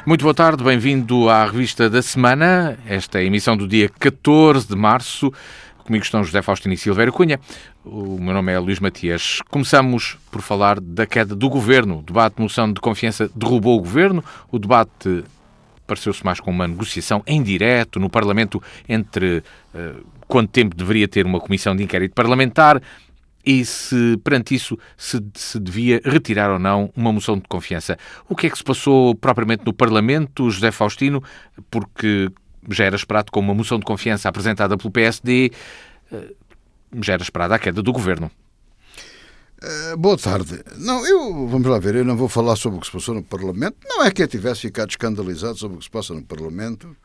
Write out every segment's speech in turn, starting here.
Muito boa tarde, bem-vindo à Revista da Semana. Esta é a emissão do dia 14 de março. Comigo estão José Faustino e Silvério Cunha. O meu nome é Luís Matias. Começamos por falar da queda do Governo. O debate de moção de confiança derrubou o Governo. O debate pareceu-se mais com uma negociação em direto no Parlamento entre quanto tempo deveria ter uma comissão de inquérito parlamentar e se, perante isso, se devia retirar ou não uma moção de confiança. O que é que se passou propriamente no Parlamento, José Faustino? Porque já era esperado, com uma moção de confiança apresentada pelo PSD, já era esperada a queda do Governo. Boa tarde. Vamos lá ver, eu não vou falar sobre o que se passou no Parlamento. Não é que eu tivesse ficado escandalizado sobre o que se passa no Parlamento,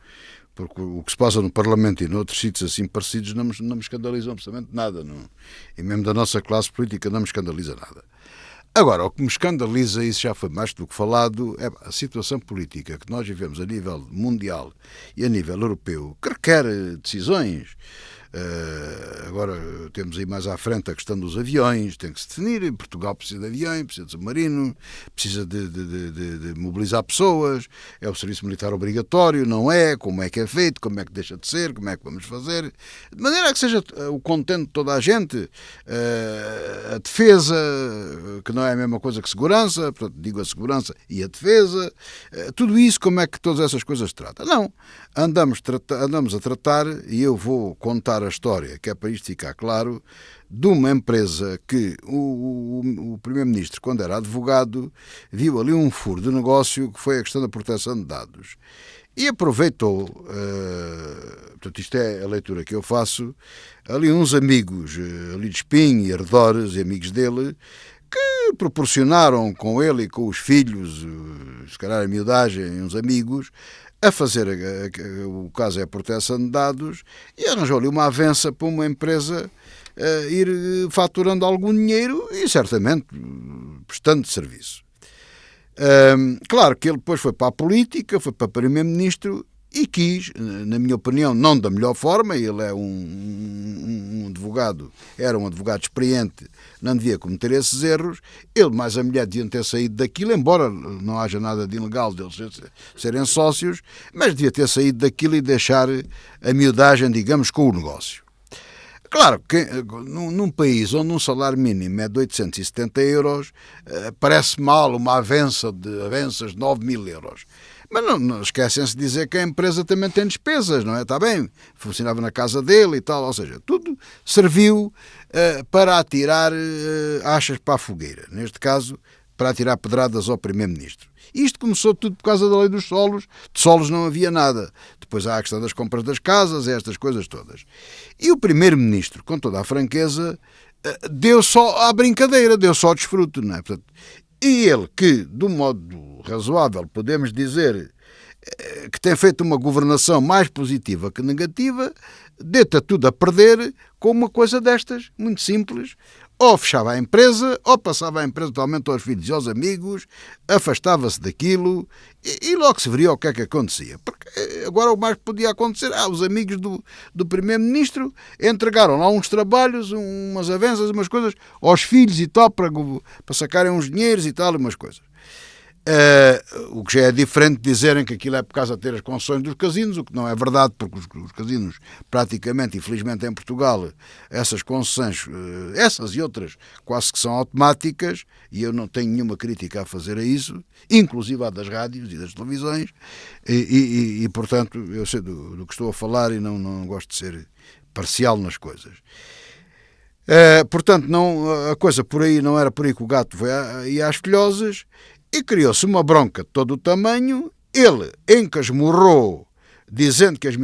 porque o que se passa no Parlamento e noutros sítios assim parecidos não me escandalizam absolutamente nada. Não. E mesmo da nossa classe política não me escandaliza nada. Agora, o que me escandaliza, isso já foi mais do que falado, é a situação política que nós vivemos a nível mundial e a nível europeu, que requer decisões. Agora temos aí mais à frente a questão dos aviões, tem que se definir. Portugal precisa de aviões, precisa de submarino, precisa de mobilizar pessoas, é o serviço militar obrigatório, não é? Como é que é feito, como é que deixa de ser, como é que vamos fazer, de maneira que seja o contente de toda a gente. A defesa, que não é a mesma coisa que segurança, portanto digo a segurança e a defesa, tudo isso, como é que todas essas coisas se tratam? Não, andamos a tratar, e eu vou contar a história, que é para isto ficar claro, de uma empresa que o Primeiro-Ministro, quando era advogado, viu ali um furo de negócio que foi a questão da proteção de dados. E aproveitou, portanto isto é a leitura que eu faço, ali uns amigos ali de Espinho e arredores e amigos dele, que proporcionaram com ele e com os filhos, se calhar a miudagem e uns amigos, a fazer, o caso é a proteção de dados, e arranjou ali uma avança para uma empresa ir faturando algum dinheiro e certamente prestando serviço. Claro que ele depois foi para a política, foi para Primeiro-Ministro e quis, na minha opinião, não da melhor forma. Ele é um advogado, era um advogado experiente, não devia cometer esses erros. Ele mais a mulher deviam ter saído daquilo, embora não haja nada de ilegal deles serem sócios, mas devia ter saído daquilo e deixar a miudagem, digamos, com o negócio. Claro que num país onde um salário mínimo é de 870 euros, parece mal uma avanças de 9 mil euros. Mas não esquecem-se de dizer que a empresa também tem despesas, não é? Está bem, funcionava na casa dele e tal, ou seja, tudo serviu para atirar achas para a fogueira. Neste caso, para atirar pedradas ao Primeiro-Ministro. Isto começou tudo por causa da lei dos solos. De solos não havia nada. Depois há a questão das compras das casas, estas coisas todas. E o Primeiro-Ministro, com toda a franqueza, deu só à brincadeira, deu só ao desfruto, não é? Portanto, e ele que, de um modo razoável, podemos dizer que tem feito uma governação mais positiva que negativa, deita tudo a perder com uma coisa destas, muito simples. Ou fechava a empresa, ou passava a empresa totalmente aos filhos e aos amigos, afastava-se daquilo e logo se veria o que é que acontecia. Porque agora o mais que podia acontecer, os amigos do Primeiro-Ministro entregaram lá uns trabalhos, umas avanças, umas coisas aos filhos e tal, para sacarem uns dinheiros e tal, umas coisas. O que já é diferente de dizerem que aquilo é por causa de ter as concessões dos casinos, o que não é verdade, porque os casinos praticamente, infelizmente em Portugal, essas concessões, essas e outras, quase que são automáticas, e eu não tenho nenhuma crítica a fazer a isso, inclusive a das rádios e das televisões, e portanto eu sei do que estou a falar e não gosto de ser parcial nas coisas. Portanto, a coisa por aí não era por aí que o gato ia às filhosas. E criou-se uma bronca de todo o tamanho. Ele encasmurrou, dizendo que as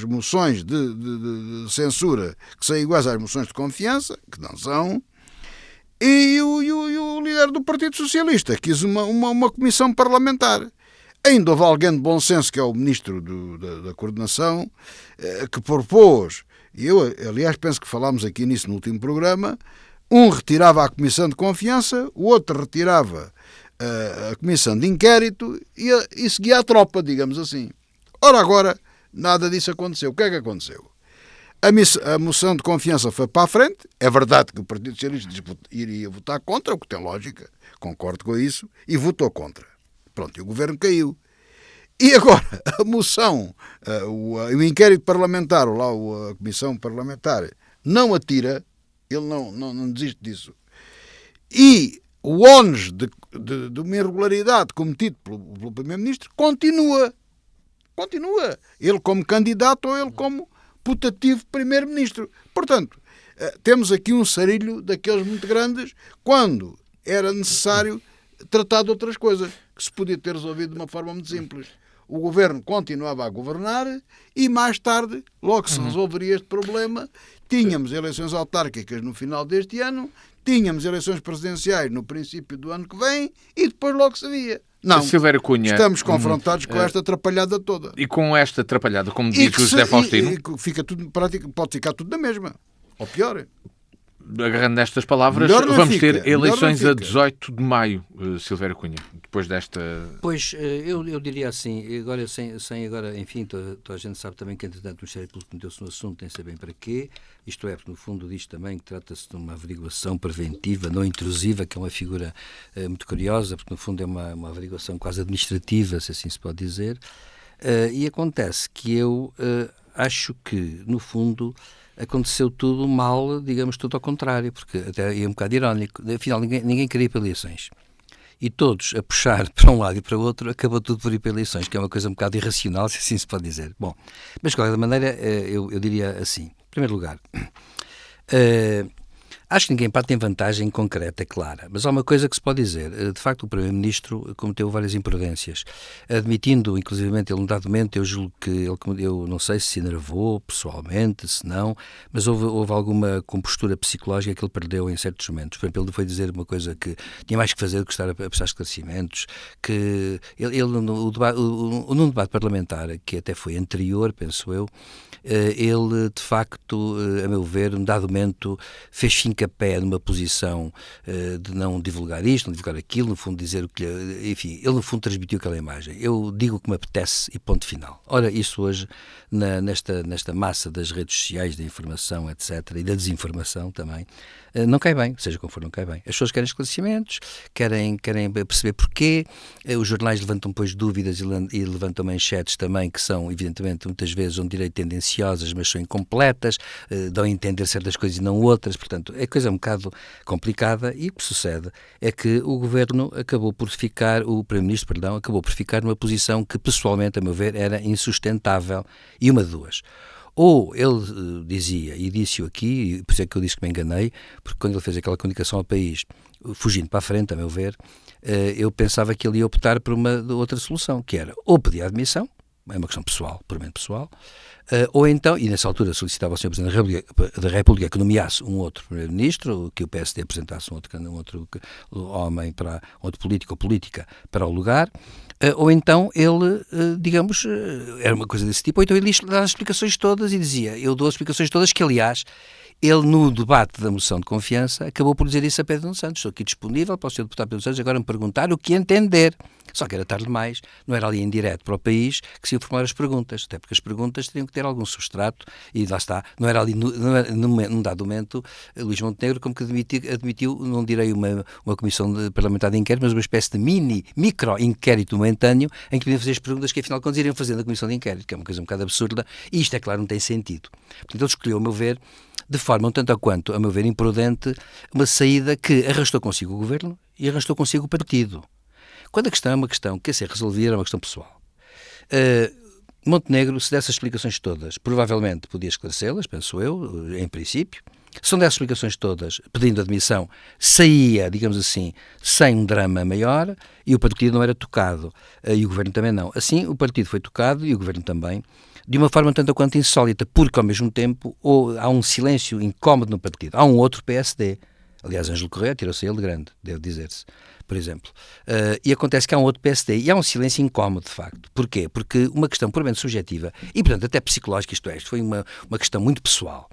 moções de censura que são iguais às moções de confiança, que não são, e o líder do Partido Socialista quis uma comissão parlamentar. Ainda houve alguém de bom senso, que é o Ministro da Coordenação, que propôs, e eu, aliás, penso que falámos aqui nisso no último programa, um retirava a comissão de confiança, o outro retirava a comissão de inquérito e seguia a tropa, digamos assim. Ora, agora, nada disso aconteceu. O que é que aconteceu? A moção de confiança foi para a frente. É verdade que o Partido Socialista disse que iria votar contra, o que tem lógica, concordo com isso, e votou contra. Pronto, e o governo caiu. E agora, a moção, o inquérito parlamentar, ou lá a comissão parlamentar, não atira, ele não desiste disso. E o ónus de uma irregularidade cometido pelo Primeiro-Ministro continua. Ele como candidato ou ele como putativo Primeiro-Ministro. Portanto, temos aqui um sarilho daqueles muito grandes quando era necessário tratar de outras coisas que se podia ter resolvido de uma forma muito simples. O governo continuava a governar e mais tarde, logo se resolveria este problema, tínhamos eleições autárquicas no final deste ano, tínhamos eleições presidenciais no princípio do ano que vem e depois logo se via. Não, Silvério Cunha, estamos confrontados com esta atrapalhada toda. E com esta atrapalhada, como diz o José Faustino... Fica tudo, pode ficar tudo na mesma. Ou pior. Agarrando nestas palavras, vamos ter eleições a 18 de maio, Silvério Cunha, depois desta... Pois, eu diria assim, agora, enfim, toda a gente sabe também que, entretanto, o Ministério Público meteu-se no assunto, tem saber para quê, isto é, porque no fundo diz também que trata-se de uma averiguação preventiva, não intrusiva, que é uma figura muito curiosa, porque no fundo é uma averiguação quase administrativa, se assim se pode dizer, e acontece que eu acho que, no fundo, aconteceu tudo mal, digamos, tudo ao contrário, porque até é um bocado irónico. Afinal, ninguém queria ir para eleições. E todos a puxar para um lado e para o outro, acabou tudo por ir para eleições, que é uma coisa um bocado irracional, se assim se pode dizer. Bom, mas de qualquer maneira, eu diria assim. Em primeiro lugar, acho que ninguém parte em vantagem concreta, clara, mas há uma coisa que se pode dizer. De facto, o Primeiro-Ministro cometeu várias imprudências, admitindo, inclusivamente, ele, num dado momento, eu julgo que eu não sei se enervou pessoalmente, se não, mas houve alguma compostura psicológica que ele perdeu em certos momentos. Por exemplo, ele foi dizer uma coisa que tinha mais que fazer do que estar a prestar esclarecimentos, que ele num debate parlamentar, que até foi anterior, penso eu, ele, de facto, a meu ver, num dado momento, fez fincapé numa posição de não divulgar isto, não divulgar aquilo, no fundo dizer o que lhe... Enfim, ele no fundo transmitiu aquela imagem. Eu digo o que me apetece e ponto final. Ora, isso hoje, nesta massa das redes sociais, da informação, etc., e da desinformação também, não cai bem, seja como for, não cai bem. As pessoas querem esclarecimentos, querem perceber porquê, os jornais levantam depois dúvidas e levantam manchetes também que são, evidentemente, muitas vezes um direito tendenciosas, mas são incompletas, dão a entender certas coisas e não outras, portanto, é coisa um bocado complicada e o que sucede é que o Governo o Primeiro-Ministro, perdão, acabou por ficar numa posição que, pessoalmente, a meu ver, era insustentável e uma de duas. Ou ele dizia, e disse-o aqui, e por isso é que eu disse que me enganei, porque quando ele fez aquela comunicação ao país, fugindo para a frente, a meu ver, eu pensava que ele ia optar por uma outra solução, que era ou pedir a admissão, é uma questão pessoal, puramente pessoal, ou então, e nessa altura solicitava ao Sr. Presidente da República que nomeasse um outro Primeiro-Ministro, que o PSD apresentasse um outro homem, outro político ou política para o lugar, ou então ele, digamos, era uma coisa desse tipo, ou então ele dá as explicações todas e dizia, eu dou as explicações todas, que aliás, ele no debate da moção de confiança acabou por dizer isso a Pedro Nuno Santos, estou aqui disponível para o Sr. Deputado Pedro Nuno Santos agora me perguntar o que entender. Só que era tarde demais, não era ali em direto para o país que se iam formar as perguntas, até porque as perguntas teriam que ter algum substrato e lá está, não era ali num dado momento, Luís Montenegro como que admitiu, não direi uma comissão parlamentar de inquérito, mas uma espécie de micro-inquérito momentâneo em que podiam fazer as perguntas que afinal quando iriam fazer na comissão de inquérito, que é uma coisa um bocado absurda e isto é claro não tem sentido. Portanto ele escolheu, a meu ver, de forma um tanto a quanto, a meu ver, imprudente, uma saída que arrastou consigo o Governo e arrastou consigo o partido. Quando a questão é uma questão que a ser resolvida era uma questão pessoal. Montenegro, se desse as explicações todas, provavelmente podia esclarecê-las, penso eu, em princípio. Se não desse explicações todas, pedindo admissão, saía, digamos assim, sem um drama maior e o partido não era tocado. E o Governo também não. Assim, o partido foi tocado e o Governo também, de uma forma tanto quanto insólita, porque ao mesmo tempo há um silêncio incómodo no partido. Há um outro PSD. Aliás, Ângelo Correia tirou-se ele grande, deve dizer-se, por exemplo. E acontece que há um outro PSD e há um silêncio incómodo, de facto. Porquê? Porque uma questão puramente subjetiva e, portanto, até psicológica, isto foi uma questão muito pessoal.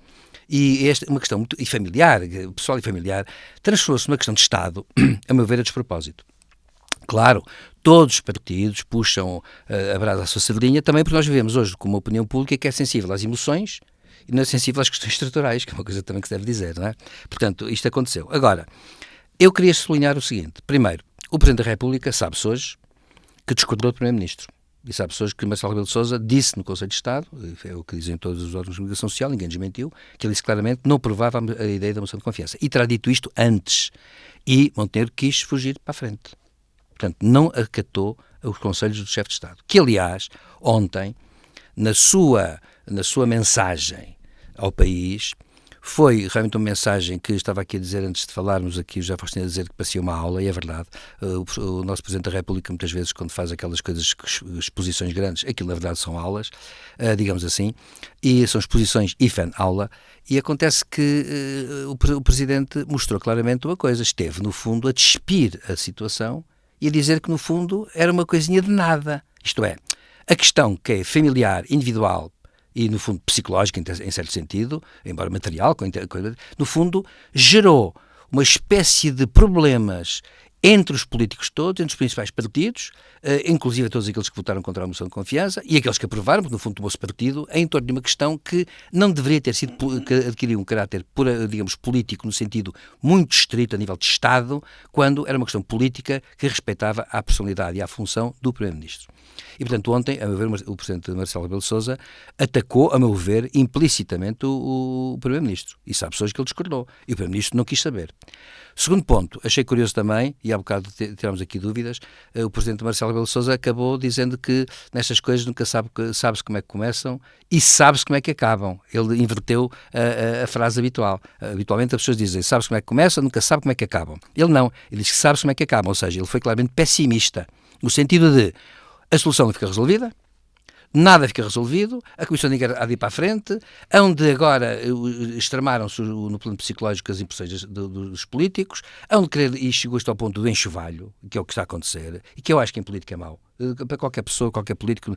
E uma questão muito familiar, pessoal e familiar, transformou-se numa questão de Estado, a meu ver, a despropósito. Claro, todos os partidos puxam a brasa à sua sardinha, também porque nós vivemos hoje com uma opinião pública que é sensível às emoções e não é sensível às questões estruturais, que é uma coisa também que se deve dizer, não é? Portanto, isto aconteceu. Agora, eu queria sublinhar o seguinte. Primeiro, o Presidente da República sabe-se hoje que discordou do Primeiro-Ministro. Disse há pessoas que Marcelo Rebelo de Sousa disse no Conselho de Estado, é o que dizem todos os órgãos de comunicação social, ninguém desmentiu, que ele disse claramente não provava a ideia da moção de confiança. E terá dito isto antes. E Montenegro quis fugir para a frente. Portanto, não acatou os conselhos do chefe de Estado. Que, aliás, ontem, na sua mensagem ao país, foi realmente uma mensagem que estava aqui a dizer, antes de falarmos aqui, o José Faustino a dizer que parecia uma aula, e é verdade. O nosso Presidente da República, muitas vezes, quando faz aquelas coisas, exposições grandes, aquilo na verdade são aulas, digamos assim, e são exposições aula, e acontece que o Presidente mostrou claramente uma coisa, esteve, no fundo, a despir a situação e a dizer que, no fundo, era uma coisinha de nada. Isto é, a questão que é familiar, individual, e, no fundo, psicológica, em certo sentido, embora material, no fundo, gerou uma espécie de problemas entre os políticos todos, entre os principais partidos, inclusive todos aqueles que votaram contra a moção de confiança e aqueles que aprovaram, porque, no fundo, tomou-se partido em torno de uma questão que não deveria ter sido, que adquiriu um caráter, digamos, político, no sentido muito estrito a nível de Estado, quando era uma questão política que respeitava à personalidade e à função do Primeiro-Ministro. E, portanto, ontem, a meu ver, o Presidente Marcelo Rebelo de Sousa atacou, a meu ver, implicitamente o Primeiro-Ministro. E sabe pessoas que ele discordou. E o Primeiro-Ministro não quis saber. Segundo ponto, achei curioso também, e há bocado tiramos aqui dúvidas, o Presidente Marcelo Rebelo de Sousa acabou dizendo que nestas coisas nunca sabe-se como é que começam e sabe-se como é que acabam. Ele inverteu a frase habitual. Habitualmente as pessoas dizem, sabe-se como é que começam, nunca sabe como é que acabam. Ele não, ele diz que sabe-se como é que acabam, ou seja, ele foi claramente pessimista, no sentido de a solução não fica resolvida, nada fica resolvido, a Comissão de Inquérito há de ir para a frente, onde agora extremaram-se no plano psicológico as impressões dos políticos, onde querer, e chegou isto ao ponto do enxovalho, que é o que está a acontecer, e que eu acho que em política é mau. Para qualquer pessoa, qualquer político,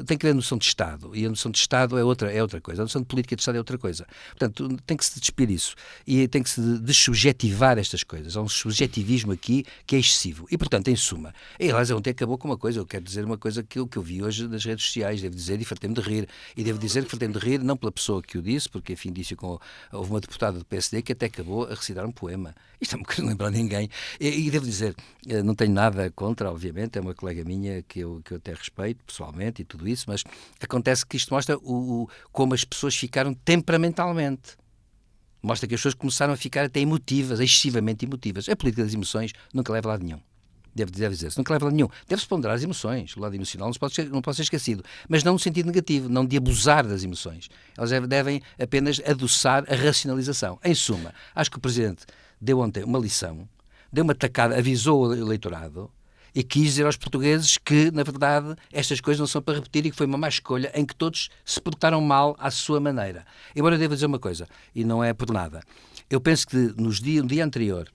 tem que ter a noção de Estado, e a noção de Estado é outra coisa, a noção de política de Estado é outra coisa. Portanto, tem que se despir isso, e tem que se dessubjetivar estas coisas. Há um subjetivismo aqui que é excessivo. E, portanto, em suma, aliás, ontem acabou com uma coisa, eu quero dizer uma coisa que eu vi hoje nas redes sociais, devo dizer, e fartei-me de rir. E devo dizer que fartei-me de rir, não pela pessoa que o disse, porque, enfim, houve uma deputada do PSD que até acabou a recitar um poema. Isto não me quero lembrar ninguém. E devo dizer, não tenho nada contra, obviamente, é uma colega minha que eu até respeito pessoalmente e tudo isso, mas acontece que isto mostra como as pessoas ficaram temperamentalmente. Mostra que as pessoas começaram a ficar até emotivas, excessivamente emotivas. A política das emoções nunca leva a lado nenhum. Deve dizer-se, nunca leva a lado nenhum. Deve-se ponderar as emoções. O lado emocional não pode ser esquecido. Mas não no sentido negativo, não de abusar das emoções. Elas devem apenas adoçar a racionalização. Em suma, acho que o Presidente deu ontem uma lição, deu uma tacada, avisou o eleitorado e quis dizer aos portugueses que, na verdade, estas coisas não são para repetir e que foi uma má escolha em que todos se portaram mal à sua maneira. Embora eu deva dizer uma coisa, e não é por nada. Eu penso que no dia anterior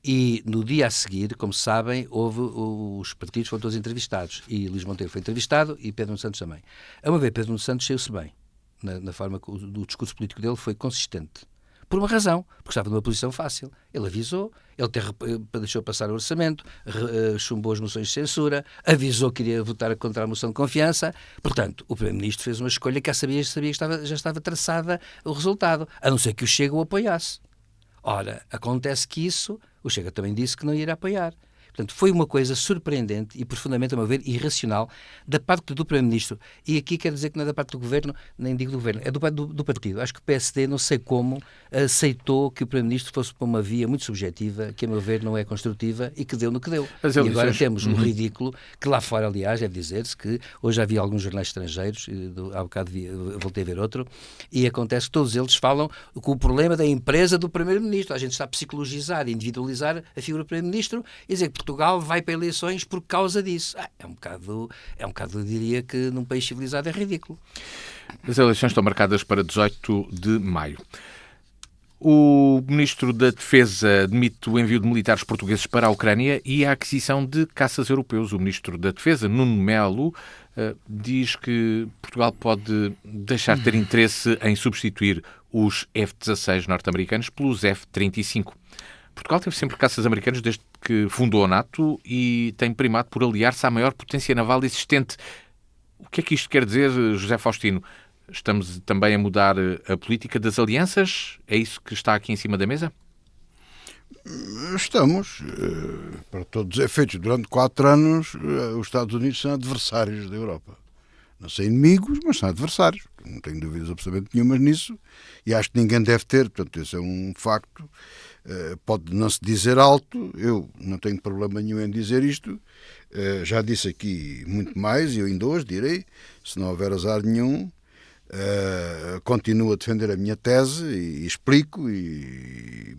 e no dia a seguir, como sabem, os partidos foram todos entrevistados. E Luís Montenegro foi entrevistado e Pedro Nuno Santos também. A uma vez, Pedro Nuno Santos saiu-se bem. Na forma que o discurso político dele foi consistente. Por uma razão, porque estava numa posição fácil. Ele avisou, ele deixou passar o orçamento, chumbou as moções de censura, avisou que iria votar contra a moção de confiança. Portanto, o Primeiro-Ministro fez uma escolha que sabia que já estava traçada o resultado, a não ser que o Chega o apoiasse. Ora, acontece que o Chega também disse que não ia apoiar. Portanto, foi uma coisa surpreendente e profundamente, a meu ver, irracional da parte do Primeiro-Ministro. E aqui quero dizer que não é da parte do Governo, nem digo do Governo, é do partido. Acho que o PSD, não sei como, aceitou que o Primeiro-Ministro fosse para uma via muito subjetiva, que, a meu ver, não é construtiva e que deu no que deu. E agora temos um ridículo, que lá fora, aliás, deve dizer-se que hoje havia alguns jornais estrangeiros, há bocado voltei a ver outro, e acontece que todos eles falam com o problema da empresa do Primeiro-Ministro. A gente está a psicologizar e individualizar a figura do Primeiro-Ministro e dizer que Portugal vai para eleições por causa disso. É um bocado, eu diria que num país civilizado é ridículo. As eleições estão marcadas para 18 de maio. O Ministro da Defesa admite o envio de militares portugueses para a Ucrânia e a aquisição de caças europeus. O Ministro da Defesa, Nuno Melo, diz que Portugal pode deixar de ter interesse em substituir os F-16 norte-americanos pelos F-35. Portugal teve sempre caças americanos desde que fundou a NATO e tem primado por aliar-se à maior potência naval existente. O que é que isto quer dizer, José Faustino? Estamos também a mudar a política das alianças? É isso que está aqui em cima da mesa? Estamos, para todos os efeitos, durante 4 anos, os Estados Unidos são adversários da Europa. Não são inimigos, mas são adversários. Não tenho dúvidas absolutamente nenhumas nisso. E acho que ninguém deve ter, portanto, esse é um facto. Pode não se dizer alto, eu não tenho problema nenhum em dizer isto. Já disse aqui muito mais, e eu ainda hoje direi, se não houver azar nenhum, continuo a defender a minha tese e explico,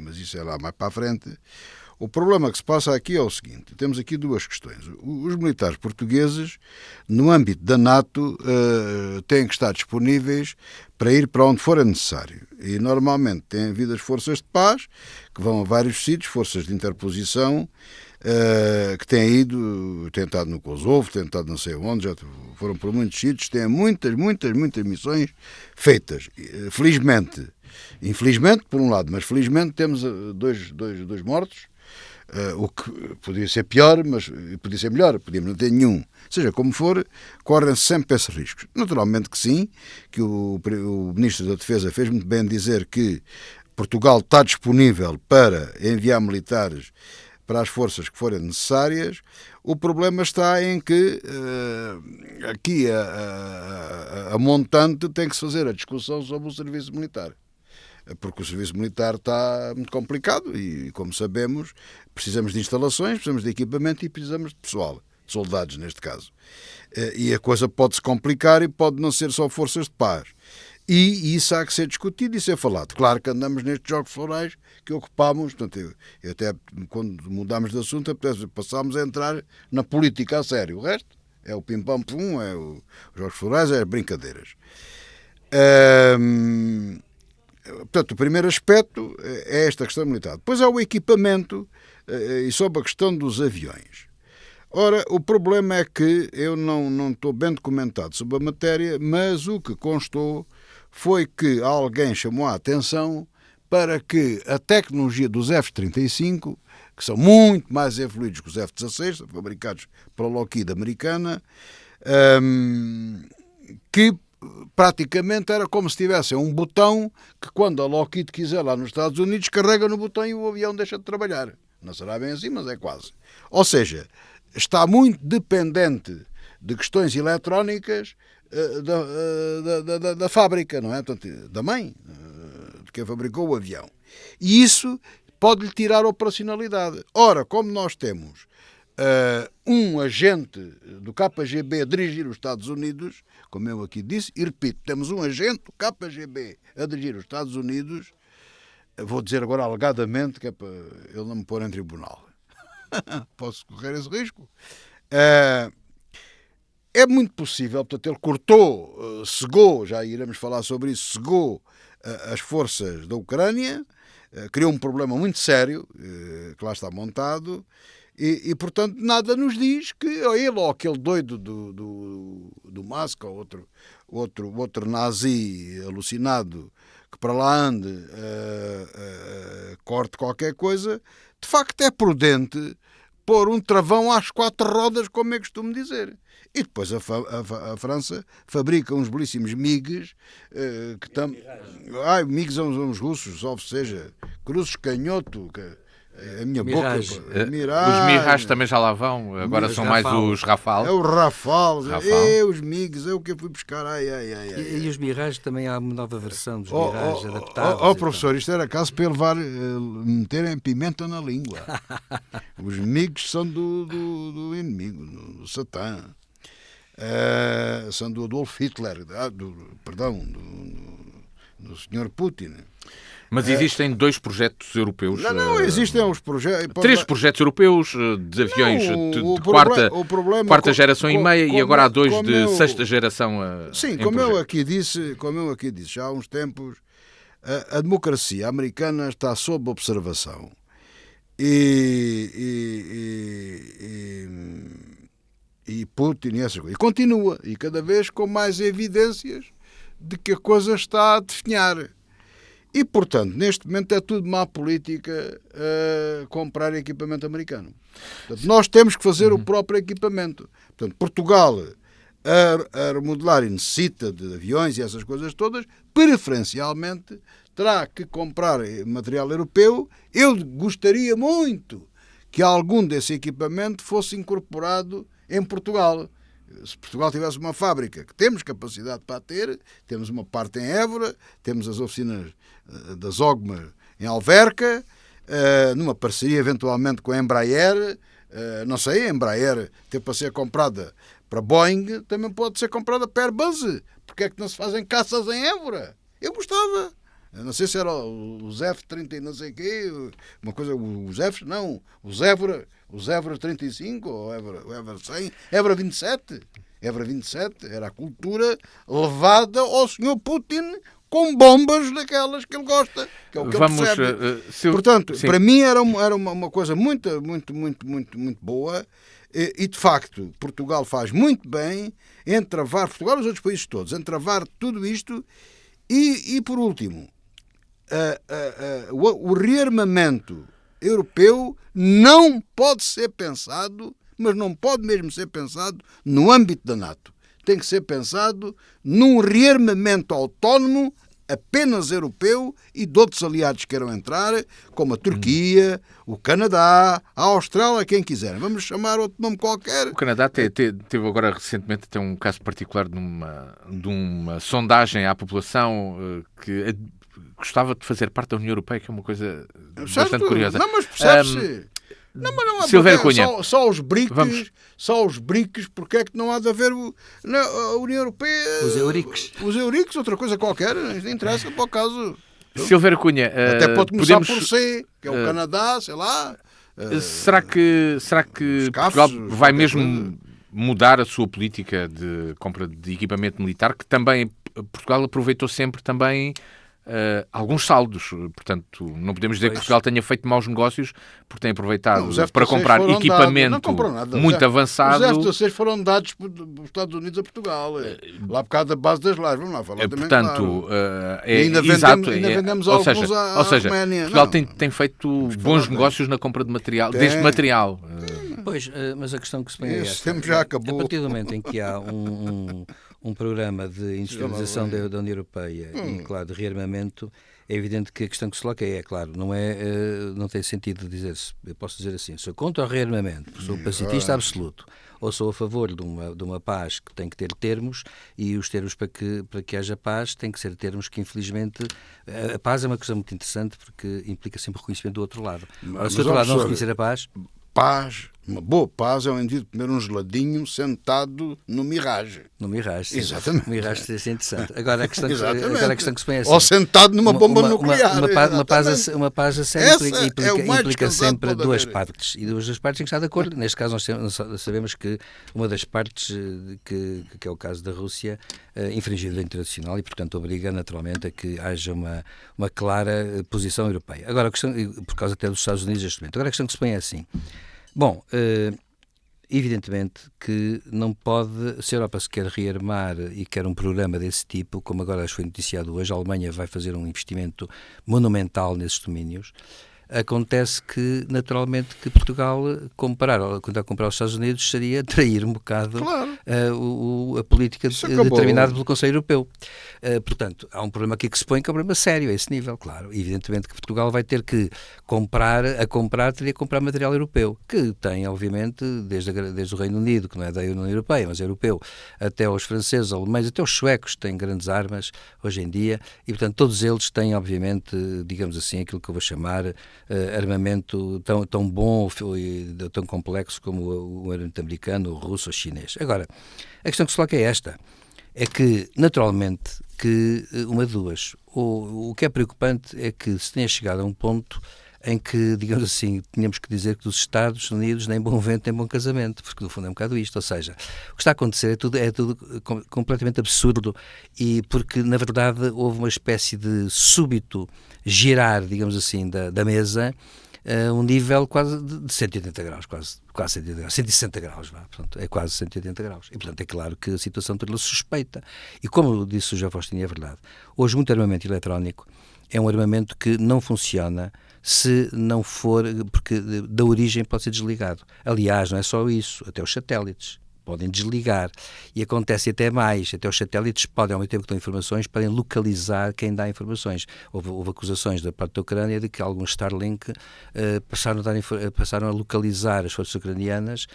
mas isso é lá mais para a frente. O problema que se passa aqui é o seguinte: temos aqui 2 questões. Os militares portugueses, no âmbito da NATO, têm que estar disponíveis para ir para onde for necessário. E normalmente têm havido as forças de paz, que vão a vários sítios, forças de interposição, que têm estado no Kosovo, têm estado não sei onde, já foram por muitos sítios, têm muitas missões feitas. Felizmente, infelizmente por um lado, mas felizmente temos dois mortos, o que podia ser pior, mas podia ser melhor, podíamos não ter nenhum. Seja como for, correm-se sempre esses riscos. Naturalmente que sim, que o Ministro da Defesa fez muito bem dizer que Portugal está disponível para enviar militares para as forças que forem necessárias. O problema está em que aqui a montante tem que se fazer a discussão sobre o serviço militar. Porque o serviço militar está muito complicado e, como sabemos, precisamos de instalações, precisamos de equipamento e precisamos de pessoal, soldados neste caso. E a coisa pode-se complicar e pode não ser só forças de paz. E isso há que ser discutido e ser falado. Claro que andamos nestes jogos florais que ocupámos, portanto, eu até quando mudámos de assunto, passámos a entrar na política a sério. O resto é o pim-pam-pum, é os jogos florais, é as brincadeiras. Portanto, o primeiro aspecto é esta questão militar. Depois há o equipamento e sobre a questão dos aviões. Ora, o problema é que eu não estou bem documentado sobre a matéria, mas o que constou foi que alguém chamou a atenção para que a tecnologia dos F-35, que são muito mais evoluídos que os F-16, fabricados pela Lockheed americana, que praticamente era como se tivesse um botão que, quando a Lockheed quiser lá nos Estados Unidos, carrega no botão e o avião deixa de trabalhar. Não será bem assim, mas é quase. Ou seja, está muito dependente de questões eletrónicas da fábrica, não é? Portanto, da mãe, de quem fabricou o avião. E isso pode-lhe tirar operacionalidade. Ora, como nós temos um agente do KGB a dirigir os Estados Unidos, como eu aqui disse, e repito, temos um agente do KGB a dirigir os Estados Unidos, vou dizer agora alegadamente, que é para ele não me pôr em tribunal. Posso correr esse risco? É muito possível, portanto, ele cortou, cegou, já iremos falar sobre isso, cegou as forças da Ucrânia, criou um problema muito sério, que lá está montado, e portanto, nada nos diz que ele ou aquele doido do Musk, ou outro nazi alucinado que para lá ande, corte qualquer coisa, de facto é prudente pôr um travão às 4 rodas, como eu costumo dizer. E depois a França fabrica uns belíssimos MiGs, MiGs são uns russos, ou seja, cruzes canhoto, a minha Mirage. Boca. Mirage. Os Mirage também já lá vão, agora são mais os Rafale. É o Rafale. Os MiGs, é o que eu fui buscar. E os Mirage também há uma nova versão dos Mirage adaptados. Professor, isto era caso para levar, meterem pimenta na língua. Os MiGs são do inimigo, do Satã. São do Adolf Hitler, do Sr. Putin. Mas existem 2 projetos europeus. Não, existem os projetos. 3 projetos europeus de aviões de quarta geração e meia, e agora há 2 de 6ª geração. Sim, como eu aqui disse já há uns tempos, a democracia americana está sob observação. E Putin e essas coisas. E continua, e cada vez com mais evidências de que a coisa está a definhar. E, portanto, neste momento é tudo má política comprar equipamento americano. Portanto, nós temos que fazer o próprio equipamento. Portanto, Portugal a remodelar e necessita de aviões e essas coisas todas, preferencialmente terá que comprar material europeu, eu gostaria muito que algum desse equipamento fosse incorporado em Portugal. Se Portugal tivesse uma fábrica, que temos capacidade para ter, temos uma parte em Évora, temos as oficinas da Zogma em Alverca, numa parceria eventualmente com a Embraer, não sei, a Embraer ter para ser comprada para Boeing, também pode ser comprada para Airbus. Porque é que não se fazem caças em Évora? Eu gostava. Não sei se era os F-30 e não sei o quê, uma coisa, os F, não, os Évora 35 ou Évora 100, Évora 27. Évora 27 era a cultura levada ao Sr. Putin com bombas daquelas que ele gosta, que é o que ele percebe. Portanto, sim, para mim era uma coisa muito boa e, de facto, Portugal faz muito bem em travar, Portugal e os outros países todos, em travar tudo isto e por último, o rearmamento europeu não pode ser pensado, mas não pode mesmo ser pensado no âmbito da NATO. Tem que ser pensado num rearmamento autónomo, apenas europeu e de outros aliados que queiram entrar, como a Turquia, o Canadá, a Austrália, quem quiser. Vamos chamar outro nome qualquer. O Canadá teve agora recentemente até um caso particular de uma sondagem à população que gostava de fazer parte da União Europeia, que é uma coisa bastante curiosa. Não, mas percebe-se. Não, mas não há Silvério Cunha. Só os BRICS, porque é que não há de haver a União Europeia? Os eurics. Os eurics, outra coisa qualquer, não interessa para o caso. Silvério Cunha. Até pode começar por C, que é o Canadá, sei lá. Será que Portugal vai mesmo mudar a sua política de compra de equipamento militar, que também Portugal aproveitou sempre também alguns saldos, portanto não podemos dizer que Portugal tenha feito maus negócios porque tem aproveitado para comprar equipamento muito avançado. Os F-16 foram dados pelos Estados Unidos a Portugal, lá por causa da base das lajes, vamos lá falar também, portanto, claro. Ainda vendemos alguns à Roménia. Portugal tem feito bons negócios na compra de material, deste material. Pois, mas a questão que se põe é esse esta. tempo já acabou. A partir do momento em que há um programa de industrialização da União Europeia e, claro, de rearmamento, é evidente que a questão que se coloca claro, não tem sentido dizer-se, eu posso dizer assim, sou contra o rearmamento, sou pacifista absoluto, ou sou a favor de uma paz que tem que ter termos, e os termos para que haja paz têm que ser termos que, infelizmente, a paz é uma coisa muito interessante porque implica sempre reconhecimento do outro lado. Ora, se o outro lado não reconhecer a paz... Paz, uma boa paz é o indivíduo comer um geladinho sentado no Mirage. No Mirage, sim. Exatamente. No Mirage é interessante. Agora a questão que se põe é assim. Ou sentado numa bomba nuclear. Uma paz a sério implica sempre duas haver. Partes. E duas partes têm que estar de acordo. Neste caso nós sabemos que uma das partes, que é o caso da Rússia, infringiu a lei internacional e, portanto, obriga naturalmente a que haja uma clara posição europeia. Agora, a questão, por causa até dos Estados Unidos neste momento. Agora a questão que se põe é assim. Bom, evidentemente que não pode, se a Europa se quer rearmar e quer um programa desse tipo, como agora foi noticiado hoje, a Alemanha vai fazer um investimento monumental nesses domínios. Acontece que, naturalmente, que Portugal, quando a comprar os Estados Unidos, seria trair um bocado a política determinada pelo Conselho Europeu. Portanto, há um problema aqui que se põe, que é um problema sério, a esse nível, claro. Evidentemente que Portugal vai ter que teria que comprar material europeu, que tem, obviamente, desde o Reino Unido, que não é da União Europeia, mas é europeu, até os franceses, alemães, até os suecos têm grandes armas hoje em dia, e, portanto, todos eles têm, obviamente, digamos assim, aquilo que eu vou chamar armamento tão bom e tão complexo como o armamento americano, o russo ou chinês. Agora, a questão que se coloca é esta, é que, naturalmente, que uma de duas, o que é preocupante é que se tenha chegado a um ponto em que, digamos assim, tínhamos que dizer que dos Estados Unidos nem bom vento nem bom casamento, porque no fundo é um bocado isto, ou seja, o que está a acontecer é tudo completamente absurdo, e porque na verdade houve uma espécie de súbito girar, digamos assim, da mesa a um nível quase de 180 graus, quase 180 graus, 160 graus, portanto, é quase 180 graus, e portanto é claro que a situação torna-se suspeita, e como disse o José Faustino, é verdade, hoje muito armamento eletrónico é um armamento que não funciona se não for, porque da origem pode ser desligado. Aliás, não é só isso, até os satélites. podem desligar. E acontece até mais, até os satélites podem, ao mesmo tempo que dão informações, podem localizar quem dá informações. Houve acusações da parte da Ucrânia de que alguns Starlink passaram a localizar as forças ucranianas,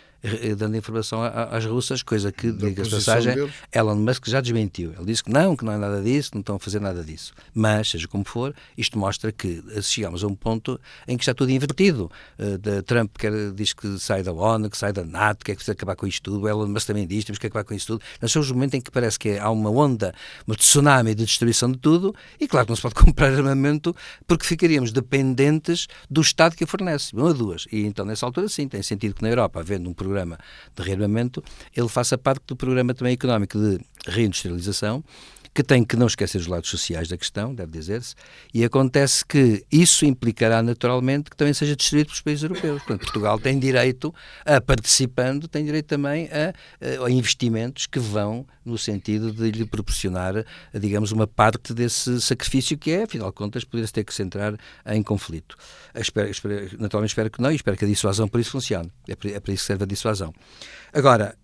dando informação às russas, coisa que, diga-se de passagem, Elon Musk já desmentiu. Ele disse que não é nada disso, não estão a fazer nada disso. Mas, seja como for, isto mostra que chegamos a um ponto em que está tudo invertido. Trump diz que sai da ONU, que sai da NATO, quer que precisa acabar com isto tudo. Elon Musk também diz, temos que acabar com isto tudo. Nós somos um momento em que parece que há uma onda, uma tsunami de destruição de tudo, e claro que não se pode comprar armamento porque ficaríamos dependentes do Estado que o fornece, uma ou duas. E então, nessa altura, sim, tem sentido que na Europa, havendo um programa de rearmamento, ele faça parte do programa também económico de reindustrialização, que tem que não esquecer os lados sociais da questão, deve dizer-se, e acontece que isso implicará naturalmente que também seja distribuído pelos países europeus. Portanto, Portugal tem direito participando, tem direito também a investimentos que vão no sentido de lhe proporcionar, digamos, uma parte desse sacrifício que é, afinal de contas, poder-se ter que se entrar em conflito. Naturalmente espero que não, e espero que a dissuasão por isso funcione. É para isso que serve a dissuasão. Agora,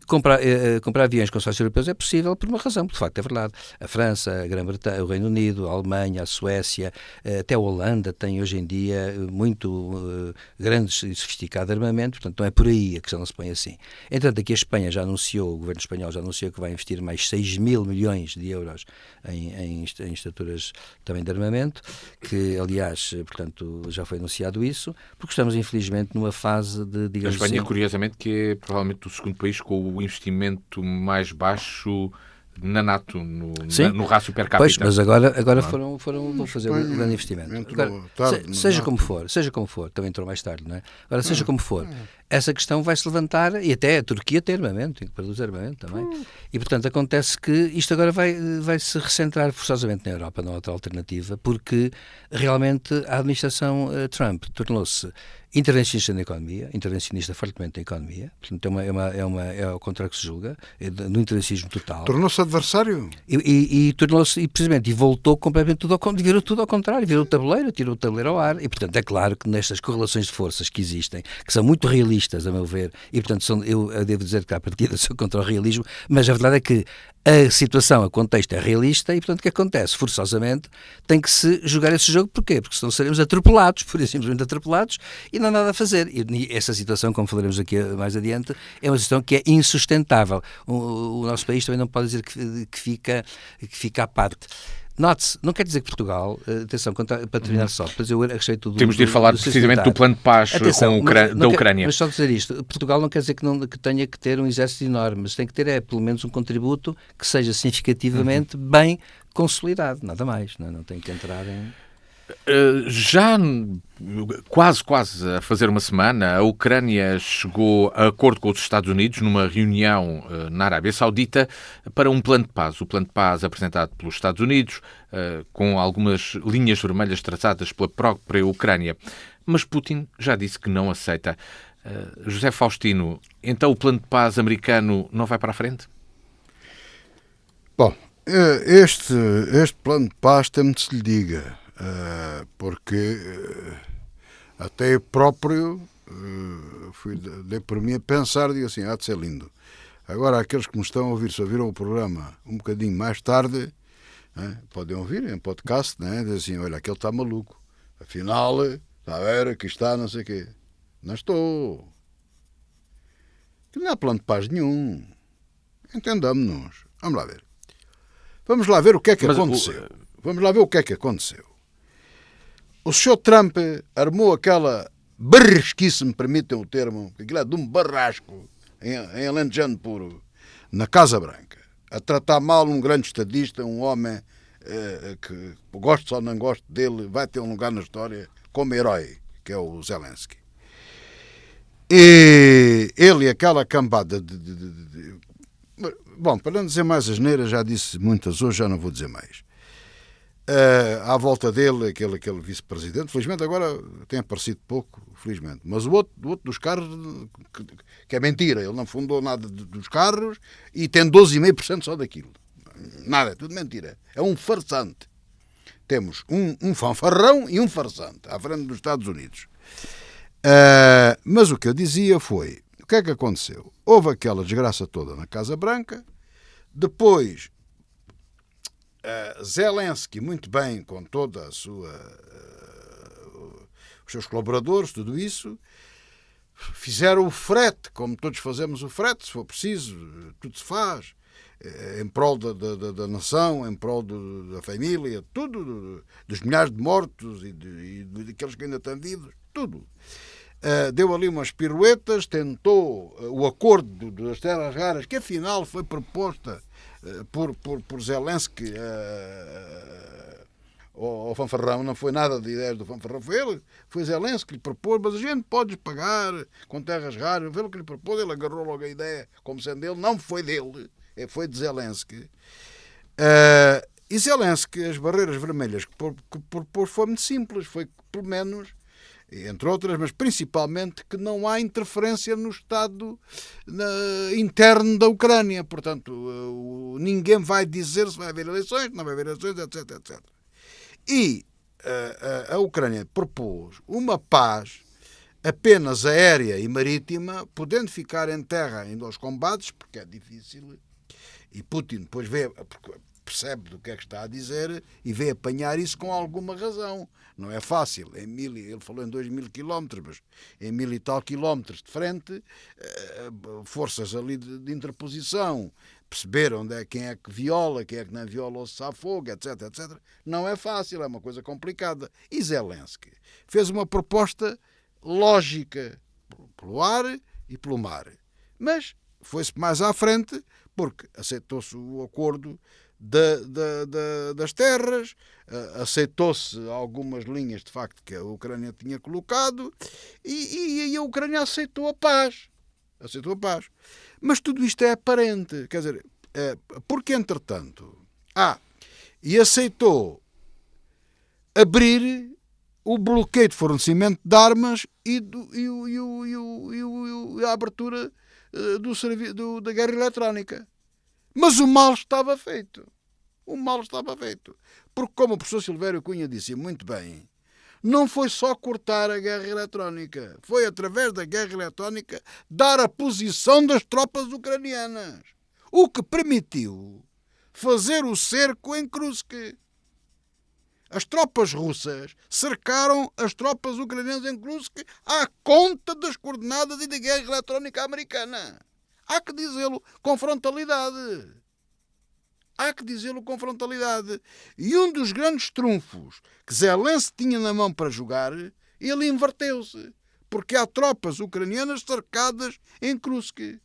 comprar aviões com consórcios europeus é possível por uma razão, porque de facto é verdade. A França, a Grã-Bretanha, o Reino Unido, a Alemanha, a Suécia, até a Holanda tem hoje em dia muito grande e sofisticado armamento, portanto não é por aí, a questão não se põe assim. Entretanto, aqui a Espanha já anunciou, o governo espanhol já anunciou que vai investir mais 6 mil milhões de euros em estruturas também de armamento, que aliás, portanto, já foi anunciado isso, porque estamos infelizmente numa fase de, digamos assim... A Espanha, assim, curiosamente, que é provavelmente o segundo país com o investimento mais baixo na NATO, no rácio per capita. Pois, mas agora vão fazer um grande investimento. Agora, seja como for, também entrou mais tarde, não é? Agora, seja como for, essa questão vai-se levantar, e até a Turquia tem armamento, tem que produzir armamento também. E, portanto, acontece que isto agora vai se recentrar forçosamente na Europa, não há outra alternativa, porque realmente a administração Trump tornou-se intervencionista na economia, intervencionista fortemente na economia, portanto é ao contrário que se julga, no intervencionismo total. Tornou-se adversário? E tornou-se, precisamente, e voltou completamente virou tudo ao contrário, virou o tabuleiro, tirou o tabuleiro ao ar, e portanto é claro que nestas correlações de forças que existem, que são muito realistas, a meu ver, e portanto eu devo dizer que à partida sou contra o realismo, mas a verdade é que a situação, o contexto é realista e, portanto, o que acontece? Forçosamente tem que se jogar esse jogo. Porquê? Porque senão seremos atropelados, por simplesmente atropelados, e não há nada a fazer. E essa situação, como falaremos aqui mais adiante, é uma situação que é insustentável. O nosso país também não pode dizer que fica à parte. Note-se, não quer dizer que Portugal, atenção, para terminar só, depois eu achei tudo... Temos de ir falar precisamente do plano de paz da Ucrânia. Mas só dizer isto, Portugal não quer dizer que tenha que ter um exército enorme, mas tem que ter pelo menos um contributo que seja significativamente bem consolidado, nada mais, não tem que entrar em... Já quase a fazer uma semana, a Ucrânia chegou a acordo com os Estados Unidos numa reunião na Arábia Saudita para um plano de paz. O plano de paz apresentado pelos Estados Unidos, com algumas linhas vermelhas traçadas pela própria Ucrânia. Mas Putin já disse que não aceita. José Faustino, então o plano de paz americano não vai para a frente? Bom, este plano de paz tem de se lhe diga. Porque até eu próprio dei por mim a pensar, digo assim, há de ser lindo. Agora, aqueles que me estão a ouvir, se ouviram o programa um bocadinho mais tarde, podem ouvir em podcast, dizem assim, olha, aquele está maluco, afinal, está a ver, aqui está, não sei o quê. Não estou. Não há plano de paz nenhum. Entendamos-nos. Vamos lá ver o que é que aconteceu. Vamos lá ver o que é que aconteceu. O Sr. Trump armou aquela barrasquice, me permitem o termo, aquilo é de um barrasco, em alentejano puro, na Casa Branca, a tratar mal um grande estadista, um homem que gosto ou não gosto dele, vai ter um lugar na história como herói, que é o Zelensky. E ele e aquela cambada Bom, para não dizer mais asneiras, já disse muitas hoje, já não vou dizer mais. À volta dele, aquele vice-presidente, felizmente agora tem aparecido pouco, felizmente, mas o outro dos carros, que é mentira, ele não fundou nada dos carros e tem 12,5% só daquilo. Nada, é tudo mentira. É um farsante. Temos um fanfarrão e um farsante à frente dos Estados Unidos. Mas o que eu dizia foi, que é que aconteceu? Houve aquela desgraça toda na Casa Branca, depois Zelensky, muito bem, com toda a sua os seus colaboradores, tudo isso, fizeram o frete, como todos fazemos o frete, se for preciso, tudo se faz, em prol da nação, em prol da família, tudo, dos milhares de mortos e daqueles que ainda estão vivos, tudo. Deu ali umas piruetas, tentou o acordo das terras raras, que afinal foi proposta por Zelensky ao Fanfarrão, não foi nada de ideias do Fanfarrão, foi Zelensky que lhe propôs, mas a gente pode pagar com terras raras, foi o que lhe propôs, ele agarrou logo a ideia como sendo dele, não foi dele, foi de Zelensky. E Zelensky, as barreiras vermelhas que propôs foi muito simples, foi pelo menos, entre outras, mas principalmente que não há interferência no Estado interno da Ucrânia, portanto ninguém vai dizer se vai haver eleições, não vai haver eleições, etc, etc. E a Ucrânia propôs uma paz apenas aérea e marítima, podendo ficar em terra ainda aos combates, porque é difícil, e Putin depois percebe do que é que está a dizer e vê apanhar isso com alguma razão. Não é fácil. Ele falou em 2.000 quilómetros, mas em 1.000 e tal quilómetros de frente, forças ali de interposição, perceberam quem é que viola, quem é que não viola ou se há fogo, etc, etc. Não é fácil, é uma coisa complicada. E Zelensky fez uma proposta lógica pelo ar e pelo mar. Mas foi-se mais à frente porque aceitou-se o acordo das terras, aceitou-se algumas linhas de facto que a Ucrânia tinha colocado e a Ucrânia aceitou a paz. Mas tudo isto é aparente, quer dizer, porque entretanto e aceitou abrir o bloqueio de fornecimento de armas e a abertura da guerra eletrónica. Mas o mal estava feito. Porque, como o professor Silvério Cunha disse muito bem, não foi só cortar a guerra eletrónica. Foi, através da guerra eletrónica, dar a posição das tropas ucranianas. O que permitiu fazer o cerco em Kursk. As tropas russas cercaram as tropas ucranianas em Kursk à conta das coordenadas e da guerra eletrónica americana. Há que dizê-lo com frontalidade. E um dos grandes trunfos que Zelensky tinha na mão para jogar, ele inverteu-se. Porque há tropas ucranianas cercadas em Kursk.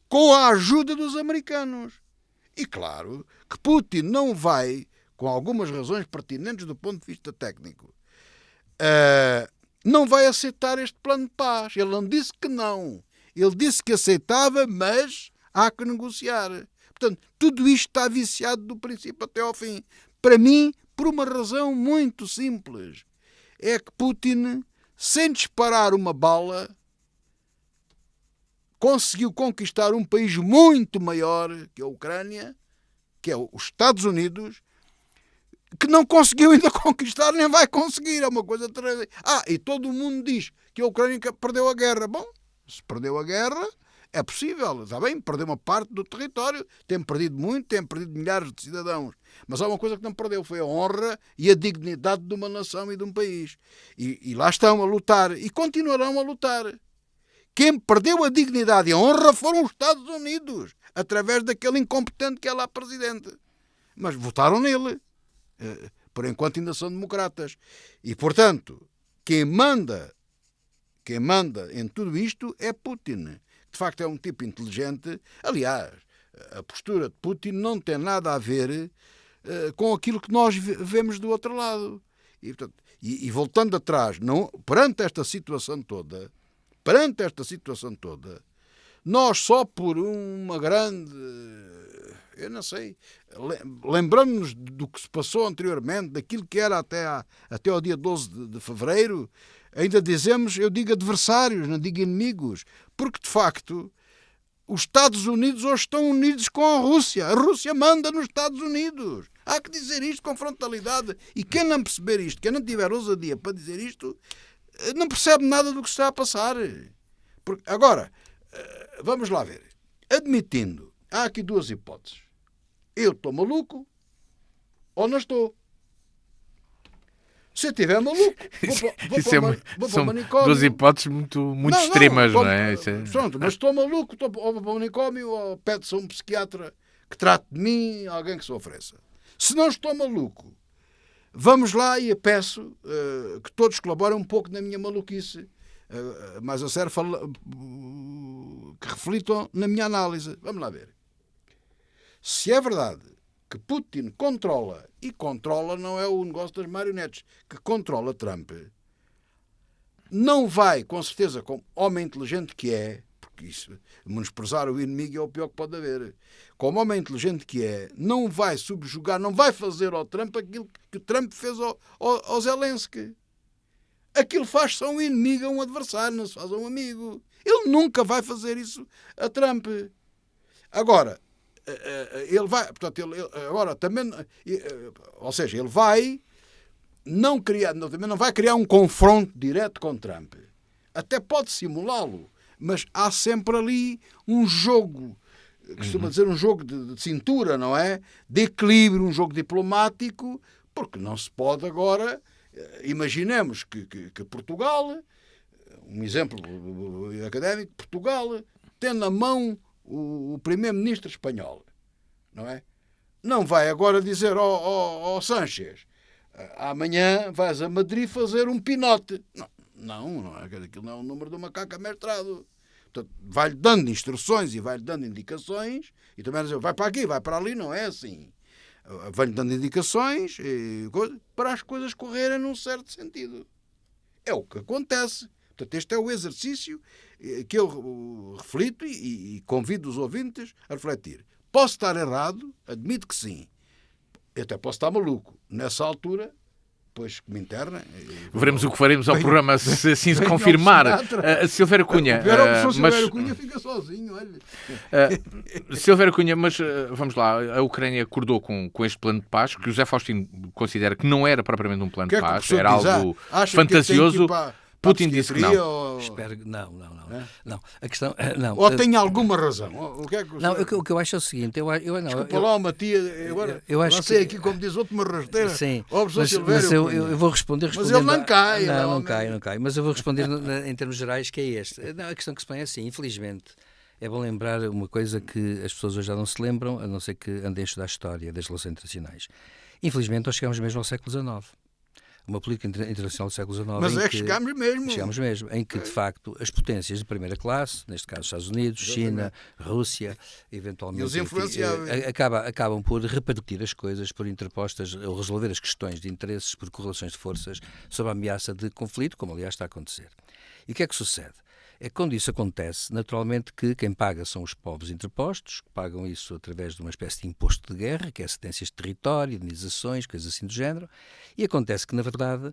Com a ajuda dos americanos. E claro que Putin não vai, com algumas razões pertinentes do ponto de vista técnico, não vai aceitar este plano de paz. Ele não disse que não. Ele disse que aceitava, mas há que negociar. Portanto, tudo isto está viciado do princípio até ao fim. Para mim, por uma razão muito simples. É que Putin, sem disparar uma bala, conseguiu conquistar um país muito maior que a Ucrânia, que é os Estados Unidos, que não conseguiu ainda conquistar, nem vai conseguir. É uma coisa terrível. E todo o mundo diz que a Ucrânia perdeu a guerra. Bom, se perdeu a guerra, é possível, está bem, perdeu uma parte do território, tem perdido muito, tem perdido milhares de cidadãos, mas há uma coisa que não perdeu, foi a honra e a dignidade de uma nação e de um país. E lá estão a lutar, e continuarão a lutar. Quem perdeu a dignidade e a honra foram os Estados Unidos, através daquele incompetente que é lá presidente. Mas votaram nele. Por enquanto ainda são democratas. E, portanto, quem manda em tudo isto é Putin. De facto, é um tipo inteligente. Aliás, a postura de Putin não tem nada a ver com aquilo que nós vemos do outro lado. E voltando atrás, perante esta situação toda, nós só por uma grande... Eu não sei, lembrando-nos do que se passou anteriormente, daquilo que era até ao dia 12 de fevereiro, ainda dizemos, eu digo adversários, não digo inimigos, porque de facto os Estados Unidos hoje estão unidos com a Rússia manda nos Estados Unidos. Há que dizer isto com frontalidade, e quem não perceber isto, quem não tiver ousadia para dizer isto, não percebe nada do que está a passar. Agora, vamos lá ver. Admitindo, há aqui duas hipóteses. Eu estou maluco ou não estou. Se eu estiver maluco, vou para o manicômio. Duas hipóteses muito extremas, não é? Pronto, mas estou maluco, ou vou para o manicômio, ou pede-se a um psiquiatra que trate de mim, alguém que se ofereça. Se não estou maluco, vamos lá e eu peço que todos colaborem um pouco na minha maluquice, mas a sério, que reflitam na minha análise. Vamos lá ver. Se é verdade que Putin controla, e controla não é o negócio das marionetes, que controla Trump, não vai, com certeza, como homem inteligente que é, porque isso, menosprezar o inimigo é o pior que pode haver, como homem inteligente que é, não vai subjugar, não vai fazer ao Trump aquilo que o Trump fez ao Zelensky. Aquilo faz-se a um inimigo, a um adversário, não se faz a um amigo. Ele nunca vai fazer isso a Trump. Agora, ele vai, portanto, agora também, ou seja, ele vai não criar, também não vai criar um confronto direto com Trump. Até pode simulá-lo, mas há sempre ali um jogo, costuma dizer um jogo de cintura, não é? De equilíbrio, um jogo diplomático, porque não se pode agora, imaginemos que Portugal, um exemplo académico, Portugal tem na mão o primeiro-ministro espanhol, não é? Não vai agora dizer ao Sánchez, amanhã vais a Madrid fazer um pinote. Não é, aquilo não é o número do macaco amestrado. Portanto, vai-lhe dando instruções e vai-lhe dando indicações, e também dizer, vai para aqui, vai para ali, não é assim. Vai-lhe dando indicações para as coisas correrem num certo sentido. É o que acontece. Portanto, este é o exercício que eu reflito e convido os ouvintes a refletir. Posso estar errado, admito que sim. Eu até posso estar maluco. Nessa altura, depois que me internem... Veremos o que faremos ao programa se assim se confirmar. Silvério Cunha... Silvério Cunha fica sozinho, olha. Silvério Cunha, mas vamos lá, a Ucrânia acordou com este plano de paz, que o José Faustino considera que não era propriamente um plano de paz, era algo fantasioso. Putin disse que não. Espero que não. Não. A questão não. Ou tem alguma razão? O que é que não, o que eu acho é o seguinte, desculpa lá, Matia, agora eu acho que aqui, como diz outro, uma rasteira. Sim, mas eu vou responder. Mas ele não cai. Não cai. Mas eu vou responder em termos gerais, que é este. Não, a questão que se põe é assim, infelizmente, é bom lembrar uma coisa que as pessoas hoje já não se lembram, a não ser que andem a estudar a história das relações internacionais. Infelizmente, nós chegamos mesmo ao século XIX. Uma política internacional do século XIX. Mas é que chegámos mesmo. Chegámos mesmo, em que, de facto, as potências de primeira classe, neste caso Estados Unidos, China, Rússia, eventualmente... E os influenciáveis. Acabam por repartir as coisas, por interpostas, ou resolver as questões de interesses por correlações de forças sob a ameaça de conflito, como aliás está a acontecer. E o que é que sucede? É que quando isso acontece, naturalmente que quem paga são os povos interpostos, que pagam isso através de uma espécie de imposto de guerra, que é cedências de território, indenizações, coisas assim do género, e acontece que, na verdade,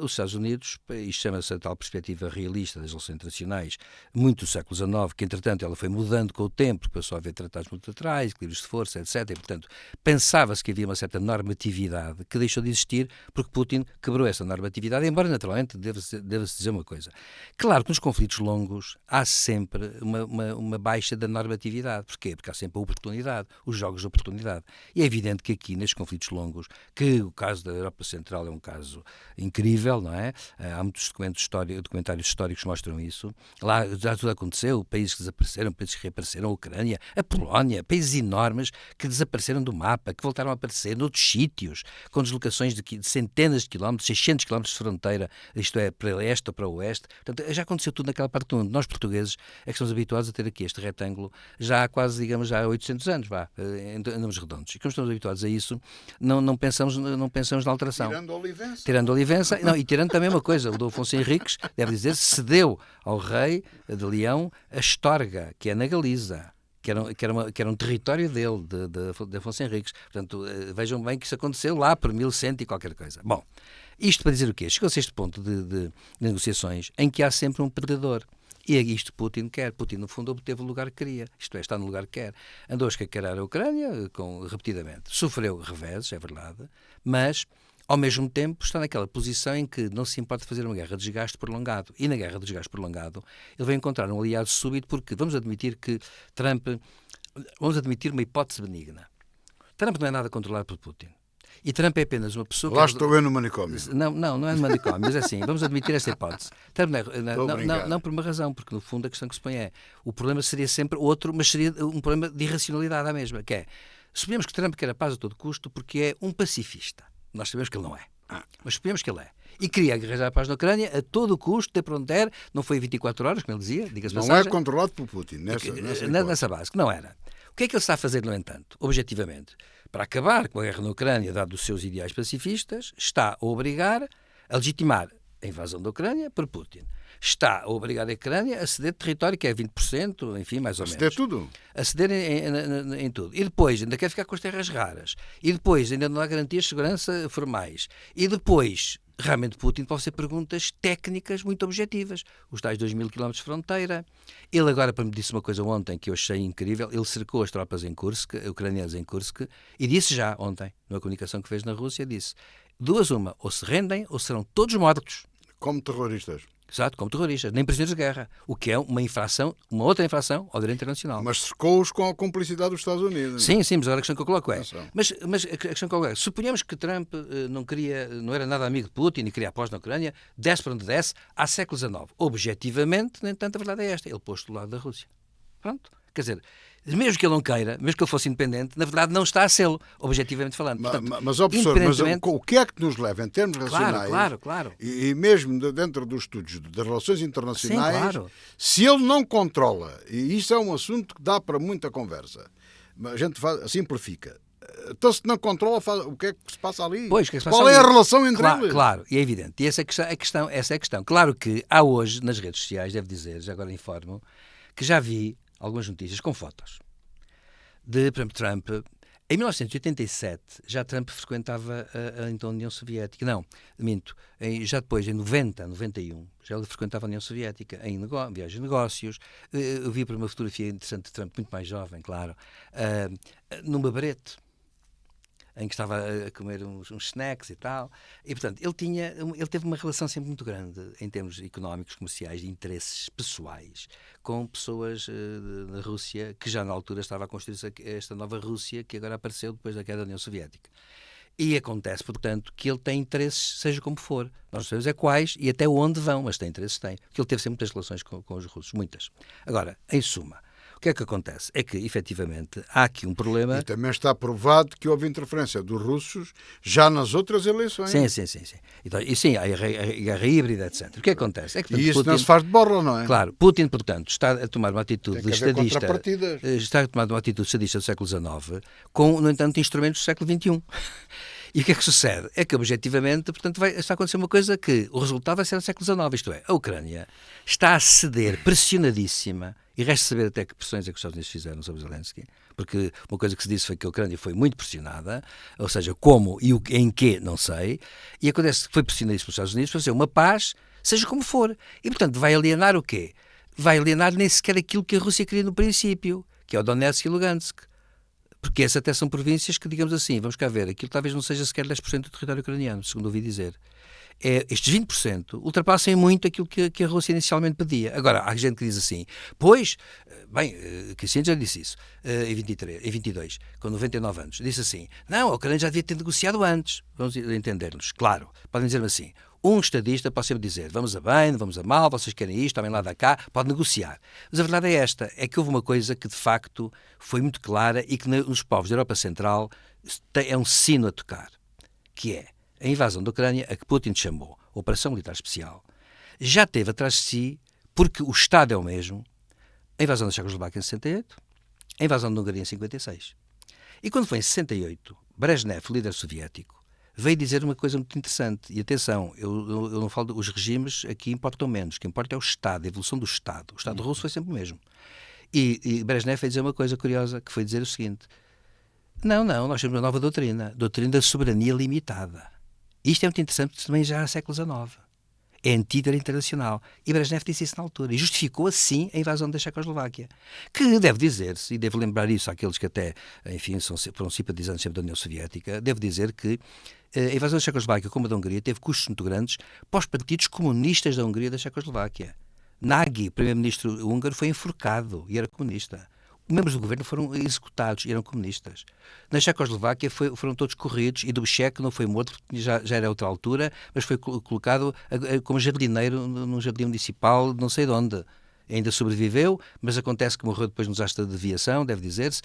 os Estados Unidos, isto chama-se a tal perspectiva realista das relações internacionais, muito do século XIX, que entretanto ela foi mudando com o tempo, passou a haver tratados multilaterais, equilíbrios de força, etc. E, portanto, pensava-se que havia uma certa normatividade que deixou de existir porque Putin quebrou essa normatividade, embora, naturalmente, deva-se dizer uma coisa. Claro que nos conflitos longos há sempre uma baixa da normatividade. Porquê? Porque há sempre a oportunidade, os jogos de oportunidade. E é evidente que aqui, nestes conflitos longos, que o caso da Europa Central é um caso incrível, não é? Há muitos documentários históricos que mostram isso. Lá já tudo aconteceu, países que desapareceram, países que reapareceram, a Ucrânia, a Polónia, países enormes que desapareceram do mapa, que voltaram a aparecer noutros sítios, com deslocações de centenas de quilómetros, 600 quilómetros de fronteira, isto é, para leste ou para oeste. Portanto, já aconteceu tudo naquela parte do mundo. Nós, portugueses, é que estamos habituados a ter aqui este retângulo já há quase, digamos, já há 800 anos, em números redondos. E como estamos habituados a isso, não pensamos na alteração. Tirando a Olivença. Não, e tirando também uma coisa, o Dom Afonso Henriques, deve dizer, cedeu ao rei de Leão a Estorga, que é na Galiza. Que era um território dele, de Afonso Henriques. Portanto, vejam bem que isso aconteceu lá por 1100 e qualquer coisa. Bom, isto para dizer o quê? Chegou-se a este ponto de negociações em que há sempre um perdedor. E é isto que Putin quer. Putin, no fundo, obteve o lugar que queria. Isto é, está no lugar que quer. Andou a escaquear a Ucrânia repetidamente. Sofreu reveses, é verdade, mas ao mesmo tempo está naquela posição em que não se importa fazer uma guerra de desgaste prolongado. E na guerra de desgaste prolongado ele vai encontrar um aliado súbito porque vamos admitir uma hipótese benigna. Trump não é nada controlado por Putin. E Trump é apenas uma pessoa que... Lá estou eu no manicômio. Não é no manicômio, mas é assim, vamos admitir esta hipótese. Trump não por uma razão, porque no fundo a questão que se põe é, o problema seria sempre outro, mas seria um problema de irracionalidade à mesma, que é, suponhamos que Trump quer a paz a todo custo porque é um pacifista. Nós sabemos que ele não é, mas suponhamos que ele é. E queria arranjar a paz na Ucrânia a todo o custo, de para onde der, não foi 24 horas, como ele dizia, diga-se passagem. Não é controlado por Putin, nessa base, que não era. O que é que ele está a fazer, no entanto, objetivamente? Para acabar com a guerra na Ucrânia, dado os seus ideais pacifistas, está a obrigar a legitimar a invasão da Ucrânia por Putin. Está a obrigar a Ucrânia a ceder território, que é 20%, enfim, mais ou menos. A ceder tudo? A ceder em tudo. E depois ainda quer ficar com as terras raras. E depois ainda não há garantias de segurança formais. E depois... Realmente Putin pode ser perguntas técnicas muito objetivas. Os tais 2.000 km de fronteira. Ele agora me disse uma coisa ontem que eu achei incrível. Ele cercou as tropas em Kursk, ucranianas em Kursk, e disse já ontem, numa comunicação que fez na Rússia, disse, duas uma, ou se rendem ou serão todos mortos. Como terroristas. Exato, como terroristas, nem prisioneiros de guerra. O que é uma outra infração ao direito internacional. Mas cercou-os com a cumplicidade dos Estados Unidos. Sim, mas agora a questão que eu coloco é... Mas a questão que eu coloco é, suponhamos que Trump não era nada amigo de Putin e queria a paz na Ucrânia, desce para onde desce, há século XIX. Objetivamente, no entanto, a verdade é esta. Ele pôs-se do lado da Rússia. Pronto. Quer dizer, mesmo que ele não queira, mesmo que ele fosse independente, na verdade não está a sê-lo, objetivamente falando. Portanto, mas professor, o que é que nos leva, em termos racionais, claro. E mesmo dentro dos estudos das relações internacionais, sim, claro. Se ele não controla, e isso é um assunto que dá para muita conversa, a gente simplifica. Então, se não controla, o que é que se passa ali? Pois, que Qual é a relação entre eles? Claro, e é evidente. E essa é a questão. Claro que há hoje, nas redes sociais, devo dizer, já agora informo, que já vi algumas notícias com fotos de Trump. Em 1987, já Trump frequentava então a União Soviética. Não, minto. Já depois, em 90, 91, já ele frequentava a União Soviética, em viagens de negócios. Eu vi por uma fotografia interessante de Trump, muito mais jovem, claro, num babarete, em que estava a comer uns snacks e tal. E, portanto, ele teve uma relação sempre muito grande, em termos económicos, comerciais, de interesses pessoais, com pessoas da Rússia, que já na altura estava a construir esta nova Rússia, que agora apareceu depois da queda da União Soviética. E acontece, portanto, que ele tem interesses, seja como for. Nós não sabemos quais e até onde vão, mas tem interesses, tem. Porque ele teve sempre muitas relações com os russos, muitas. Agora, em suma, o que é que acontece? É que, efetivamente, há aqui um problema... E também está provado que houve interferência dos russos já nas outras eleições. Sim. Então, e sim, a guerra híbrida, etc. O que acontece? É que, portanto, e isso Putin, não se faz de borla, não é? Claro, Putin, portanto, está a tomar uma atitude estadista... Está a tomar uma atitude estadista do século XIX, com, no entanto, instrumentos do século XXI. E o que é que sucede? É que, objetivamente, portanto, está a acontecer uma coisa que o resultado vai ser no século XIX, isto é, a Ucrânia está a ceder pressionadíssima, e resta saber até que pressões é que os Estados Unidos fizeram sobre Zelensky, porque uma coisa que se disse foi que a Ucrânia foi muito pressionada, ou seja, como e em que, não sei, e acontece que foi pressionadíssimo pelos Estados Unidos para fazer uma paz, seja como for. E, portanto, vai alienar o quê? Vai alienar nem sequer aquilo que a Rússia queria no princípio, que é o Donetsk e Lugansk. Porque essas até são províncias que, digamos assim, vamos cá ver, aquilo talvez não seja sequer 10% do território ucraniano, segundo ouvi dizer. Estes 20% ultrapassam muito aquilo que a Rússia inicialmente pedia. Agora, há gente que diz assim, pois, bem, Kissinger já disse isso, em 22, com 99 anos, disse assim, não, a Ucrânia já devia ter negociado antes. Vamos entender-nos, claro. Podem dizer-me assim, um estadista pode sempre dizer, vamos a bem, vamos a mal, vocês querem isto, também lá da cá, pode negociar. Mas a verdade é esta, é que houve uma coisa que de facto foi muito clara e que nos povos da Europa Central é um sino a tocar, que é a invasão da Ucrânia, a que Putin chamou Operação Militar Especial, já teve atrás de si, porque o Estado é o mesmo, a invasão da Checoslováquia em 68, a invasão da Hungria em 56. E quando foi em 68, Brezhnev, líder soviético, veio dizer uma coisa muito interessante. E atenção, eu não falo dos regimes, aqui importam menos. O que importa é o Estado, a evolução do Estado. O Estado russo foi sempre o mesmo. E Brezhnev veio dizer uma coisa curiosa, que foi dizer o seguinte, não, nós temos uma nova doutrina da soberania limitada. Isto é muito interessante, porque também já há século XIX. é antídota internacional. E Brezhnev disse isso na altura e justificou assim a invasão da Checoslováquia. Que deve dizer-se, e devo lembrar isso àqueles que até, enfim, foram simpatizantes sempre da União Soviética, devo dizer que a invasão da Checoslováquia, como a da Hungria, teve custos muito grandes para os partidos comunistas da Hungria e da Checoslováquia. Nagy, primeiro-ministro húngaro, foi enforcado e era comunista. Membros do governo foram executados e eram comunistas. Na Checoslováquia foram todos corridos e Dubček não foi morto porque já era outra altura, mas foi colocado como jardineiro num jardim municipal, não sei de onde. Ainda sobreviveu, mas acontece que morreu depois no desastre de aviação, deve dizer-se,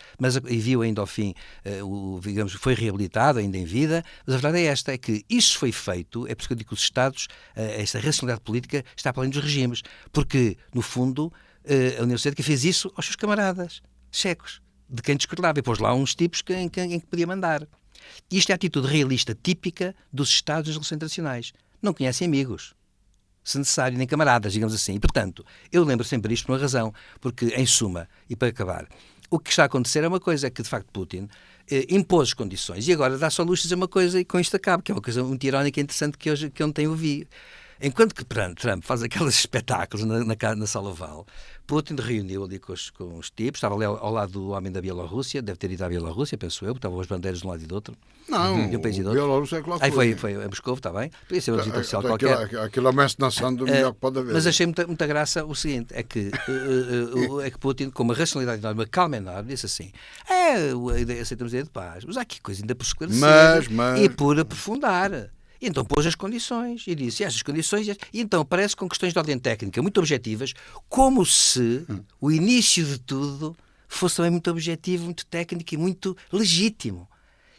e viu ainda ao fim, digamos, foi reabilitado ainda em vida, mas a verdade é esta, é que isso foi feito, é por isso que eu digo que os Estados, esta racionalidade política está para além dos regimes, porque, no fundo, a União Soviética fez isso aos seus camaradas checos, de quem discordava, e pôs lá uns tipos em que podia mandar. E isto é a atitude realista típica dos Estados das relações internacionais. Não conhecem amigos, se necessário, nem camaradas, digamos assim. E, portanto, eu lembro sempre isto por uma razão, porque, em suma, e para acabar, o que está a acontecer é uma coisa, é que, de facto, Putin impôs as condições e agora dá só luxo dizer uma coisa e com isto acaba, que é uma coisa muito irónica e interessante que eu ontem ouvi. Enquanto que Trump faz aqueles espetáculos na Sala Oval, Putin reuniu ali com os tipos, estava ali ao lado do homem da Bielorrússia, deve ter ido à Bielorrússia, penso eu, estavam as bandeiras de um lado e do outro. Não, de um país e do outro. Bielorrússia é que lá foi. Aí foi a Moscou, está bem? Podia ser uma visita oficial qualquer. Aquilo é uma encenação do melhor que pode haver. Mas achei muita graça o seguinte, é que Putin, com uma racionalidade enorme, uma calma enorme, disse assim, aceitamos a ideia de paz, mas há aqui coisa ainda por esclarecer e por aprofundar. E então pôs as condições e disse estas condições, e então parece com questões de ordem técnica muito objetivas, como se o início de tudo fosse também muito objetivo, muito técnico e muito legítimo.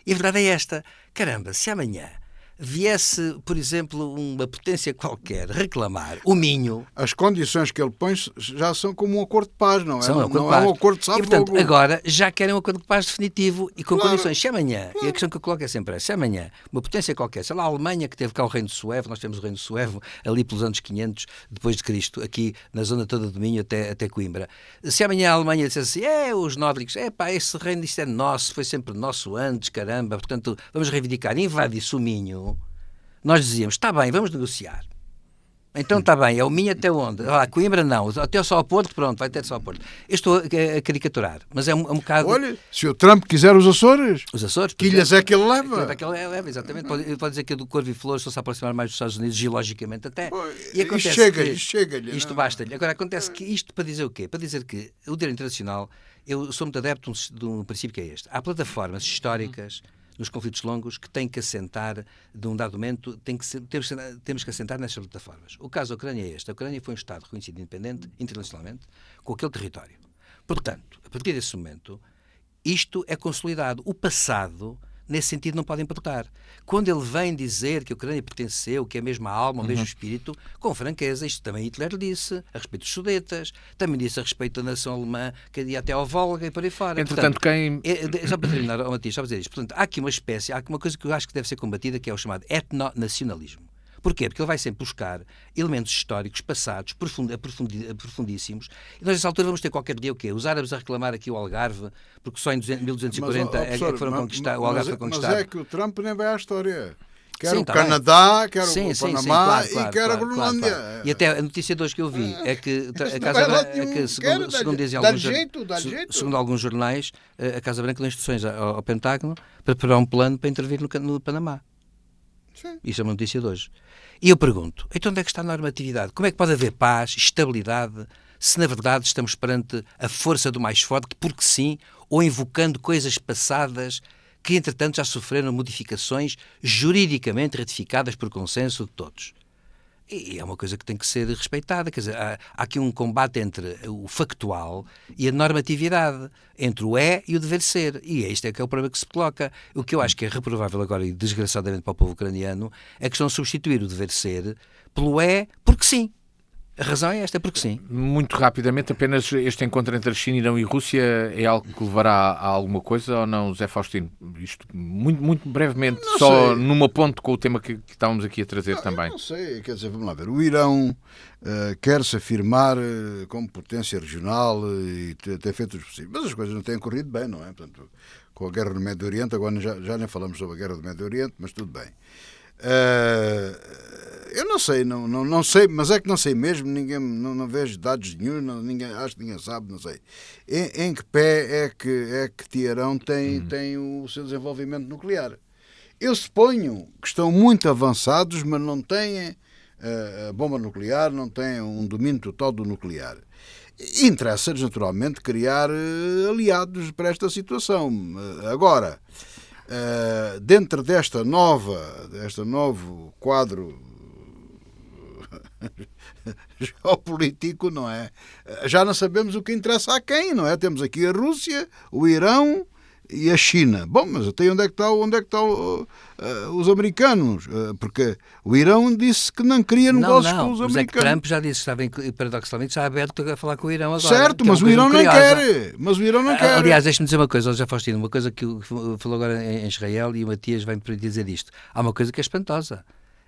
E a verdade é esta, caramba, se amanhã viesse, por exemplo, uma potência qualquer reclamar o Minho... As condições que ele põe já são como um acordo de paz, não é? São Não é um acordo de e, portanto, agora já querem um acordo de paz definitivo e com condições. Se amanhã, e a questão que eu coloco é sempre essa, se amanhã uma potência qualquer, sei lá, a Alemanha, que teve cá o Reino de Suevo, nós temos o Reino de Suevo ali pelos anos 500 depois de Cristo, aqui na zona toda do Minho até Coimbra. Se amanhã a Alemanha dissesse assim, os nórdicos, esse reino isto é nosso, foi sempre nosso antes, caramba, portanto, vamos reivindicar, invade-se o Minho. Nós dizíamos, está bem, vamos negociar. Então está bem, é o Minho até onde? Coimbra não, até só ao Porto, pronto, vai até só ao Porto. Eu estou a caricaturar, mas é um bocado... Olha, se o Trump quiser os Açores, que ilhas é que ele leva? Que ele leva, exatamente. Pode dizer que a do Corvo e Flores estão-se a aproximar mais dos Estados Unidos, geologicamente até. E acontece chega-lhe. Isto basta-lhe. Agora, acontece que isto para dizer o quê? Para dizer que o direito internacional, eu sou muito adepto de um princípio que é este. Há plataformas históricas nos conflitos longos que têm que assentar, de um dado momento, temos que assentar nestas plataformas. O caso da Ucrânia é este. A Ucrânia foi um Estado reconhecido independente, internacionalmente, com aquele território. Portanto, a partir desse momento, isto é consolidado. O passado, nesse sentido, não pode importar. Quando ele vem dizer que a Ucrânia pertenceu, que é a mesma alma, o mesmo espírito, com franqueza, isto também Hitler disse, a respeito dos Sudetas, também disse a respeito da nação alemã, que ia até ao Volga e por aí fora. Entretanto, só para terminar, Matias, só para dizer isto. Portanto, há aqui uma coisa que eu acho que deve ser combatida, que é o chamado etnonacionalismo. Porquê? Porque ele vai sempre buscar elementos históricos passados, profundíssimos, e nós, nessa altura, vamos ter qualquer dia o quê? Os árabes a reclamar aqui o Algarve, porque só em 1240 é que foram conquistar, o Algarve foi conquistado. Mas é que o Trump nem vai à história. Quer o Canadá, quer o Panamá e quer a Groenlândia. Claro. E até a notícia de hoje que eu vi é que a Casa Branca, segundo dizem alguns jornais, a Casa Branca deu instruções ao Pentágono para preparar um plano para intervir no Panamá. Sim. Isso é uma notícia de hoje. E eu pergunto, então onde é que está a normatividade? Como é que pode haver paz, estabilidade, se na verdade estamos perante a força do mais forte, porque sim, ou invocando coisas passadas que entretanto já sofreram modificações juridicamente ratificadas por consenso de todos? E é uma coisa que tem que ser respeitada. Quer dizer, há aqui um combate entre o factual e a normatividade, entre o e o dever ser. E este é que é o problema que se coloca. O que eu acho que é reprovável agora, e desgraçadamente para o povo ucraniano, é que estão a substituir o dever ser pelo porque sim. A razão é esta, porque sim. Muito rapidamente, apenas este encontro entre a China, Irão e Rússia é algo que levará a alguma coisa ou não, Zé Faustino? Isto, muito brevemente, não só sei. Numa ponte com o tema que estávamos aqui a trazer também. Não sei, quer dizer, vamos lá ver. O Irão quer se afirmar como potência regional e ter feito os possíveis, mas as coisas não têm corrido bem, não é? Portanto, com a guerra no Médio Oriente, agora já nem falamos sobre a guerra do Médio Oriente, mas tudo bem. Eu não sei, não sei, mas é que não sei mesmo, ninguém, não vejo dados nenhum, acho que ninguém sabe, não sei. Em que pé é que Teherão tem o seu desenvolvimento nuclear? Eu suponho que estão muito avançados, mas não têm a bomba nuclear, não têm um domínio total do nuclear. Interessa-lhes, naturalmente, criar aliados para esta situação. Agora, dentro deste novo quadro geopolítico, não é? Já não sabemos o que interessa a quem, não é? Temos aqui a Rússia, o Irão e a China. Bom, mas até onde é que estão os americanos? Porque o Irão disse que não queria negócios com os mas americanos. É que Trump já disse que estava, paradoxalmente, está aberto a falar com o Irão agora. Certo, mas o Irão não quer. Mas o Irão não quer. Aliás, deixe-me dizer uma coisa, José Faustino, uma coisa que falou agora em Israel, e o Matias vai-me permitir dizer isto. Há uma coisa que é espantosa.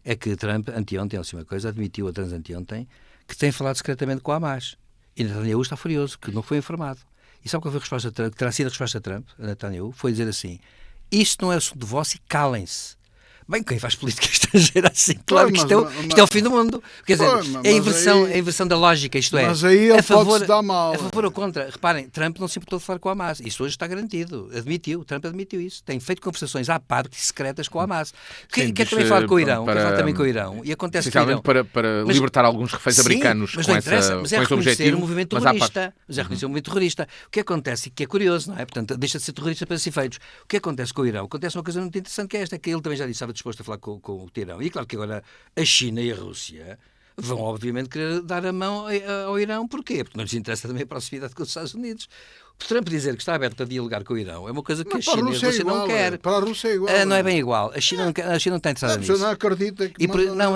É que Trump, anteontem, assim uma coisa, admitiu a anteontem, que tem falado secretamente com a Hamas. E Netanyahu está furioso, que não foi informado. E sabe qual foi a resposta de Trump, que terá sido a resposta de Trump, a Netanyahu? Foi dizer assim: isto não é assunto vosso e calem-se. Bem, quem faz política estrangeira assim, claro que isto é o fim do mundo. Quer dizer, é a inversão da lógica, isto é. Mas aí ele pode-se dar mal. A favor ou contra. Reparem, Trump não se importou de falar com a Hamas. Isso hoje está garantido. Trump admitiu isso. Tem feito conversações à parte secretas com a Hamas. Quer também falar com o Irão. Quer falar também com o Irão. E acontece que o Irão... para libertar alguns reféns americanos mas com não interessa, mas é reconhecer objetivo, o movimento terrorista. Mas é reconhecer o movimento terrorista. O que acontece, que é curioso, não é? Portanto, deixa de ser terrorista para ser feitos. O que acontece com o Irão? Acontece uma coisa muito interessante, que é esta, que ele também já disse, estava disposto a falar com o Teherão. E claro que agora a China e a Rússia vão obviamente querer dar a mão ao Irão. Porquê? Porque não lhes interessa também a proximidade com os Estados Unidos. O Trump dizer que está aberto a dialogar com o Irão é uma coisa que a China e a Rússia não quer. Para a Rússia é igual. Não é bem igual. A China não está interessada nisso. Não acredita que... Não.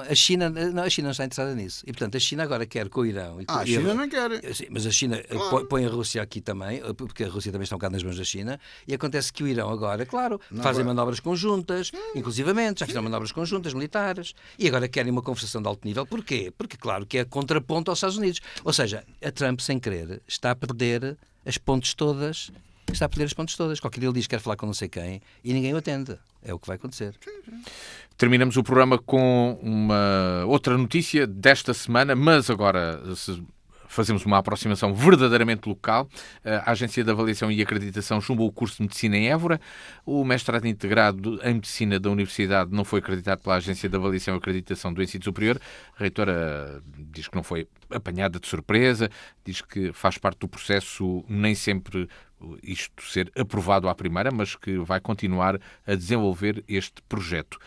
A China não está interessada nisso. E, portanto, a China agora quer com o Irão. A China não quer. Mas a China põe a Rússia aqui também, porque a Rússia também está um bocado nas mãos da China, e acontece que o Irão agora, claro, fazem manobras conjuntas, inclusivamente, já fizeram manobras conjuntas militares, e agora querem uma conversação de alto nível. Porquê? Porque, claro, que é contraponto aos Estados Unidos. Ou seja, a Trump, sem querer, está a perder as pontes todas. Qualquer dia ele diz que quer falar com não sei quem e ninguém o atende. É o que vai acontecer. Terminamos o programa com uma outra notícia desta semana, mas agora fazemos uma aproximação verdadeiramente local. A Agência de Avaliação e Acreditação chumbou o curso de Medicina em Évora. O mestrado integrado em Medicina da Universidade não foi acreditado pela Agência de Avaliação e Acreditação do Ensino Superior. A reitora diz que não foi apanhada de surpresa, diz que faz parte do processo, nem sempre isto ser aprovado à primeira, mas que vai continuar a desenvolver este projeto.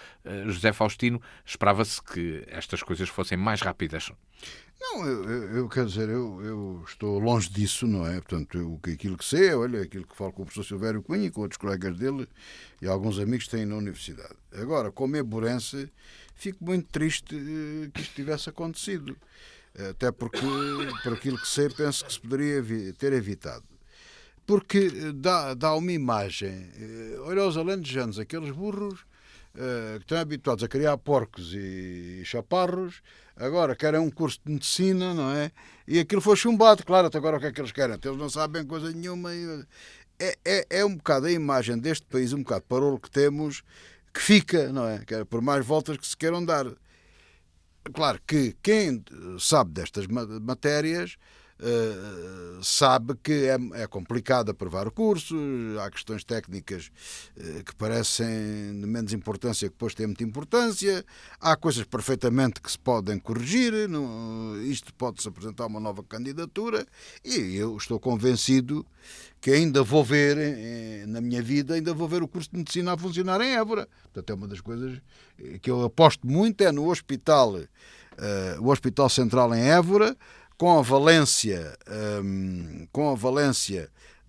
José Faustino, esperava-se que estas coisas fossem mais rápidas. Não, eu quero dizer, eu estou longe disso, não é? Portanto, aquilo que sei, olha, aquilo que falo com o professor Silvério Cunha e com outros colegas dele e alguns amigos que têm na universidade. Agora, como eburense, fico muito triste que isto tivesse acontecido. Até porque, por aquilo que sei, penso que se poderia ter evitado. Porque dá uma imagem. Olha os alentejanos, aqueles burros que estão habituados a criar porcos e chaparros, agora querem um curso de medicina, não é? E aquilo foi chumbado, claro, até agora o que é que eles querem? Eles não sabem coisa nenhuma. É um bocado a imagem deste país, um bocado parolo que temos, que fica, não é? Por mais voltas que se queiram dar. Claro que quem sabe destas matérias sabe que é complicado aprovar o curso, há questões técnicas que parecem de menos importância que depois têm muita importância, há coisas perfeitamente que se podem corrigir, isto pode-se apresentar uma nova candidatura e eu estou convencido que ainda vou ver, na minha vida, ainda vou ver o curso de medicina a funcionar em Évora. Portanto, é uma das coisas que eu aposto muito, é no hospital, o Hospital Central em Évora, com a valência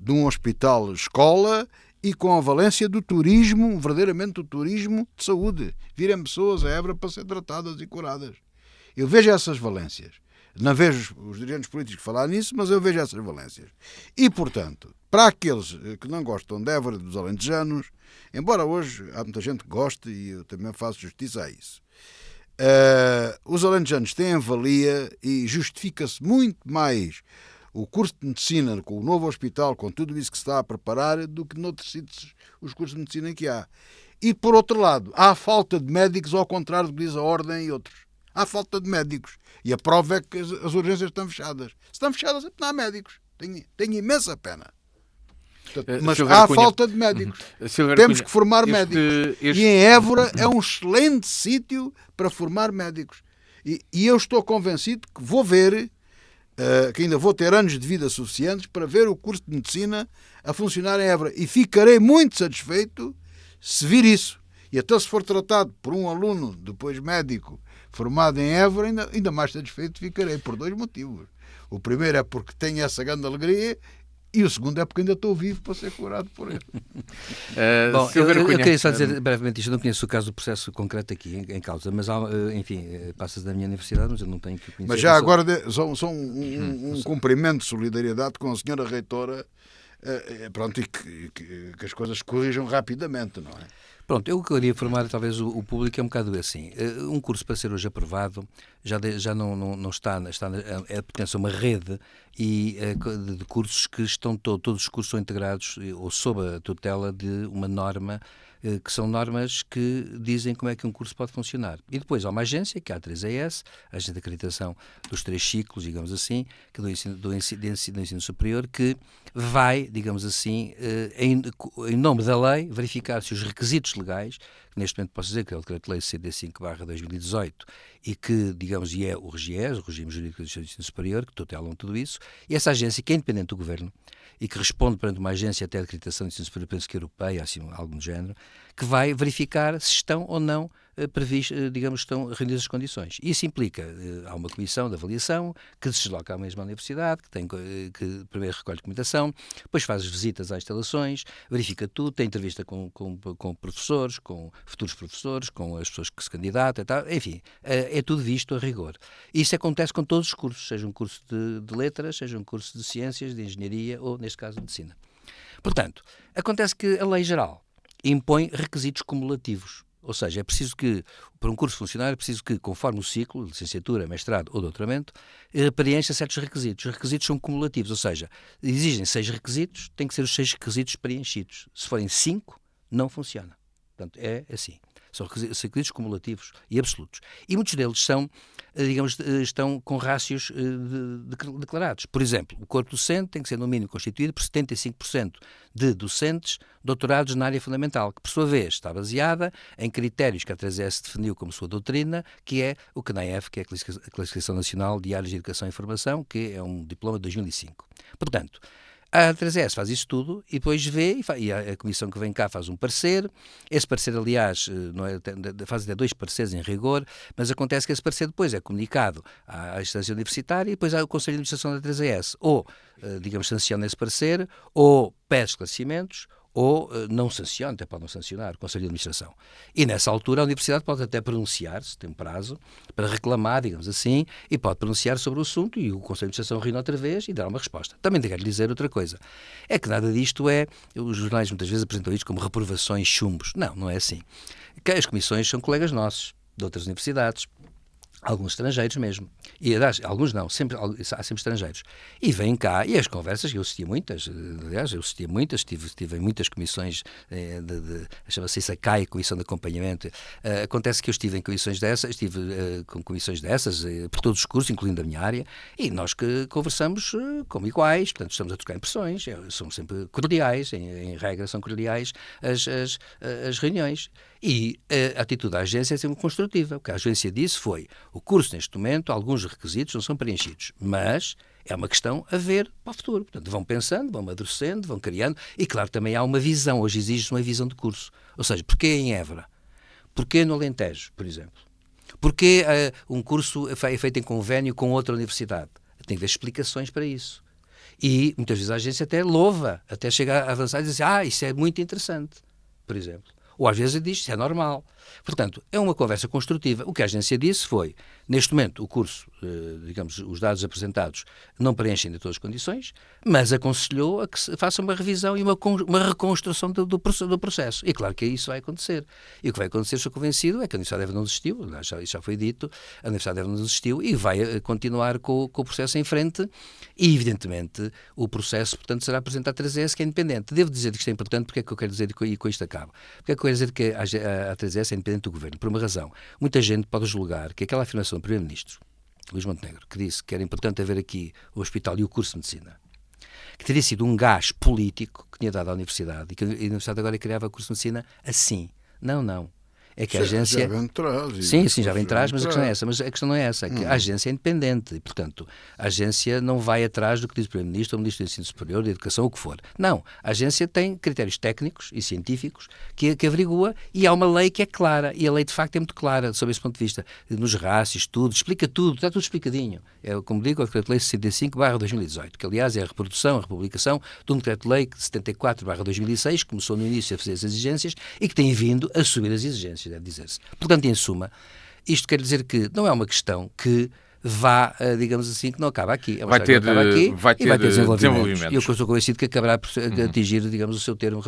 de um hospital-escola e com a valência do turismo, verdadeiramente do turismo de saúde. Virem pessoas a Évora para ser tratadas e curadas. Eu vejo essas valências. Não vejo os dirigentes políticos falar nisso, mas eu vejo essas valências. E, portanto, para aqueles que não gostam de Évora e dos alentejanos, embora hoje há muita gente que goste e eu também faço justiça a isso, os alentejanos têm valia e justifica-se muito mais o curso de medicina com o novo hospital, com tudo isso que se está a preparar, do que noutros sítios os cursos de medicina que há. E, por outro lado, há falta de médicos, ao contrário do que diz a Ordem e outros. Há falta de médicos. E a prova é que as urgências estão fechadas. Se estão fechadas é porque não há médicos. Tenho imensa pena. Portanto, mas há falta de médicos. Temos que formar médicos. E em Évora é um excelente sítio para formar médicos. E eu estou convencido que vou ver, que ainda vou ter anos de vida suficientes para ver o curso de Medicina a funcionar em Évora. E ficarei muito satisfeito se vir isso. E até se for tratado por um aluno, depois médico, formado em Évora, ainda mais satisfeito ficarei, por 2 motivos. O primeiro é porque tenho essa grande alegria, e o segundo é porque ainda estou vivo para ser curado por ele. Bom, eu queria só dizer brevemente isto. Eu não conheço o caso do processo concreto aqui em causa, mas, enfim, passa-se da minha universidade, mas eu não tenho que conhecer. Mas já agora, só um cumprimento de solidariedade com a senhora reitora, pronto, e que as coisas corrijam rapidamente, não é? Pronto, eu queria informar talvez o público é um bocado assim. Um curso para ser hoje aprovado já não está pertence a uma rede de cursos que estão todos os cursos são integrados ou sob a tutela de uma norma, que são normas que dizem como é que um curso pode funcionar. E depois há uma agência, que é a A3ES, a Agência de Acreditação dos 3 ciclos, digamos assim, que do ensino superior, que vai, digamos assim, em nome da lei, verificar se os requisitos legais, que neste momento posso dizer que é o Decreto-Lei CD5/2018, e que, digamos, e é o RGES, o Regime Jurídico do Ensino Superior, que tutelam tudo isso, e essa agência, que é independente do Governo, e que responde perante uma agência até de acreditação de ensino superior, penso que europeia, assim, algo do género, que vai verificar se estão ou não previstas, digamos, estão reunidas as condições. Isso implica, há uma comissão de avaliação que se desloca à mesma universidade, que primeiro recolhe documentação, depois faz visitas às instalações, verifica tudo, tem entrevista com professores, com futuros professores, com as pessoas que se candidatam e tal, enfim, é tudo visto a rigor. Isso acontece com todos os cursos, seja um curso de letras, seja um curso de ciências, de engenharia ou, neste caso, de medicina. Portanto, acontece que a lei geral impõe requisitos cumulativos. Ou seja, é preciso que, para um curso funcionar, é preciso que, conforme o ciclo, licenciatura, mestrado ou doutoramento, preencha certos requisitos. Os requisitos são cumulativos, ou seja, exigem 6 requisitos, têm que ser os 6 requisitos preenchidos. Se forem 5, não funciona. Portanto, é assim. São requisitos cumulativos e absolutos. E muitos deles são, digamos, estão com rácios declarados. Por exemplo, o corpo docente tem que ser, no mínimo, constituído por 75% de docentes doutorados na área fundamental, que, por sua vez, está baseada em critérios que a 3S definiu como sua doutrina, que é o CNAEF, que é a Classificação Nacional de Áreas de Educação e Formação, que é um diploma de 2005. Portanto, a 3S faz isso tudo e depois vê, e a comissão que vem cá faz um parecer. Esse parecer, aliás, não é, faz até 2 pareceres em rigor, mas acontece que esse parecer depois é comunicado à instância universitária e depois ao Conselho de Administração da 3S. Ou, digamos, sanciona esse parecer, ou pede esclarecimentos, ou não sanciona, até pode não sancionar o Conselho de Administração. E nessa altura a Universidade pode até pronunciar-se, tem um prazo, para reclamar, digamos assim, e pode pronunciar sobre o assunto e o Conselho de Administração reúne outra vez e dá uma resposta. Também quero dizer outra coisa, é que nada disto os jornais muitas vezes apresentam isto como reprovações, chumbos. Não é assim. As comissões são colegas nossos, de outras universidades, alguns estrangeiros mesmo. E, alguns não, há sempre estrangeiros. E vêm cá, e as conversas, eu assistia muitas, estive em muitas comissões, chama-se isso a CAI, Comissão de Acompanhamento. Acontece que eu estive em comissões dessas, com comissões dessas, por todos os cursos, incluindo a minha área, e nós que conversamos como iguais, portanto estamos a trocar impressões, são sempre cordiais, em regra são cordiais as reuniões. E a atitude da agência é sempre construtiva. O que a agência disse foi: o curso, neste momento, alguns requisitos não são preenchidos, mas é uma questão a ver para o futuro. Portanto, vão pensando, vão amadurecendo, vão criando, e claro, também há uma visão. Hoje exige uma visão de curso. Ou seja, porquê em Évora? Porquê no Alentejo, por exemplo? Porquê um curso é feito em convênio com outra universidade? Tem que haver explicações para isso. E muitas vezes a agência até louva, até chega a avançar e diz: isso é muito interessante, por exemplo. Ou às vezes diz: isso é normal. Portanto, é uma conversa construtiva. O que a agência disse foi, neste momento, o curso, digamos, os dados apresentados não preenchem de todas as condições, mas aconselhou a que se faça uma revisão e uma reconstrução do processo. E claro que isso vai acontecer. E o que vai acontecer, sou convencido, é que a Universidade não desistiu, isso já foi dito, a Universidade não desistiu e vai continuar com o processo em frente e, evidentemente, o processo, portanto, será apresentado à 3S, que é independente. Devo dizer que isto é importante, porque é que eu quero dizer, e com isto acabo, porque é que eu quero dizer que a 3S é independente do Governo, por uma razão. Muita gente pode julgar que aquela afirmação do Primeiro-Ministro, Luís Montenegro, que disse que era importante haver aqui o hospital e o curso de medicina, que teria sido um gás político que tinha dado à Universidade e que a Universidade agora criava o curso de medicina assim. Não. É que a agência... Já vem atrás. Sim, já vem atrás, mas a questão é essa. Mas a questão não é essa, é que a agência é independente e, portanto, a agência não vai atrás do que diz o Primeiro-Ministro ou o Ministro do Ensino Superior, da Educação, o que for. Não, a agência tem critérios técnicos e científicos que averigua e há uma lei que é clara, e a lei de facto é muito clara sob esse ponto de vista. Nos rácios, tudo, explica tudo, está tudo explicadinho. É, como digo, o Decreto-Lei 65/2018, que aliás é a reprodução, a republicação de um Decreto-Lei 74/2006, que começou no início a fazer as exigências e que tem vindo a subir as exigências, deve dizer-se. Portanto, em suma, isto quer dizer que não é uma questão que vá, digamos assim, que não acaba aqui. Vai ter desenvolvimentos. E eu estou convencido que acabará por atingir, digamos, o seu termo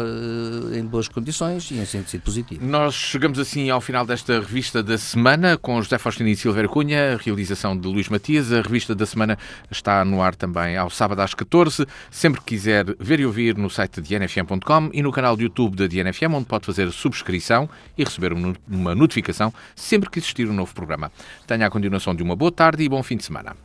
em boas condições e em sentido positivo. Nós chegamos assim ao final desta revista da semana, com José Faustino e Silvério Cunha, a realização de Luís Matias. A revista da semana está no ar também ao sábado às 14. Sempre que quiser ver e ouvir no site de dnfm.com e no canal de YouTube da DNFM, onde pode fazer subscrição e receber uma notificação sempre que existir um novo programa. Tenha a continuação de uma boa tarde e bom fim de semana.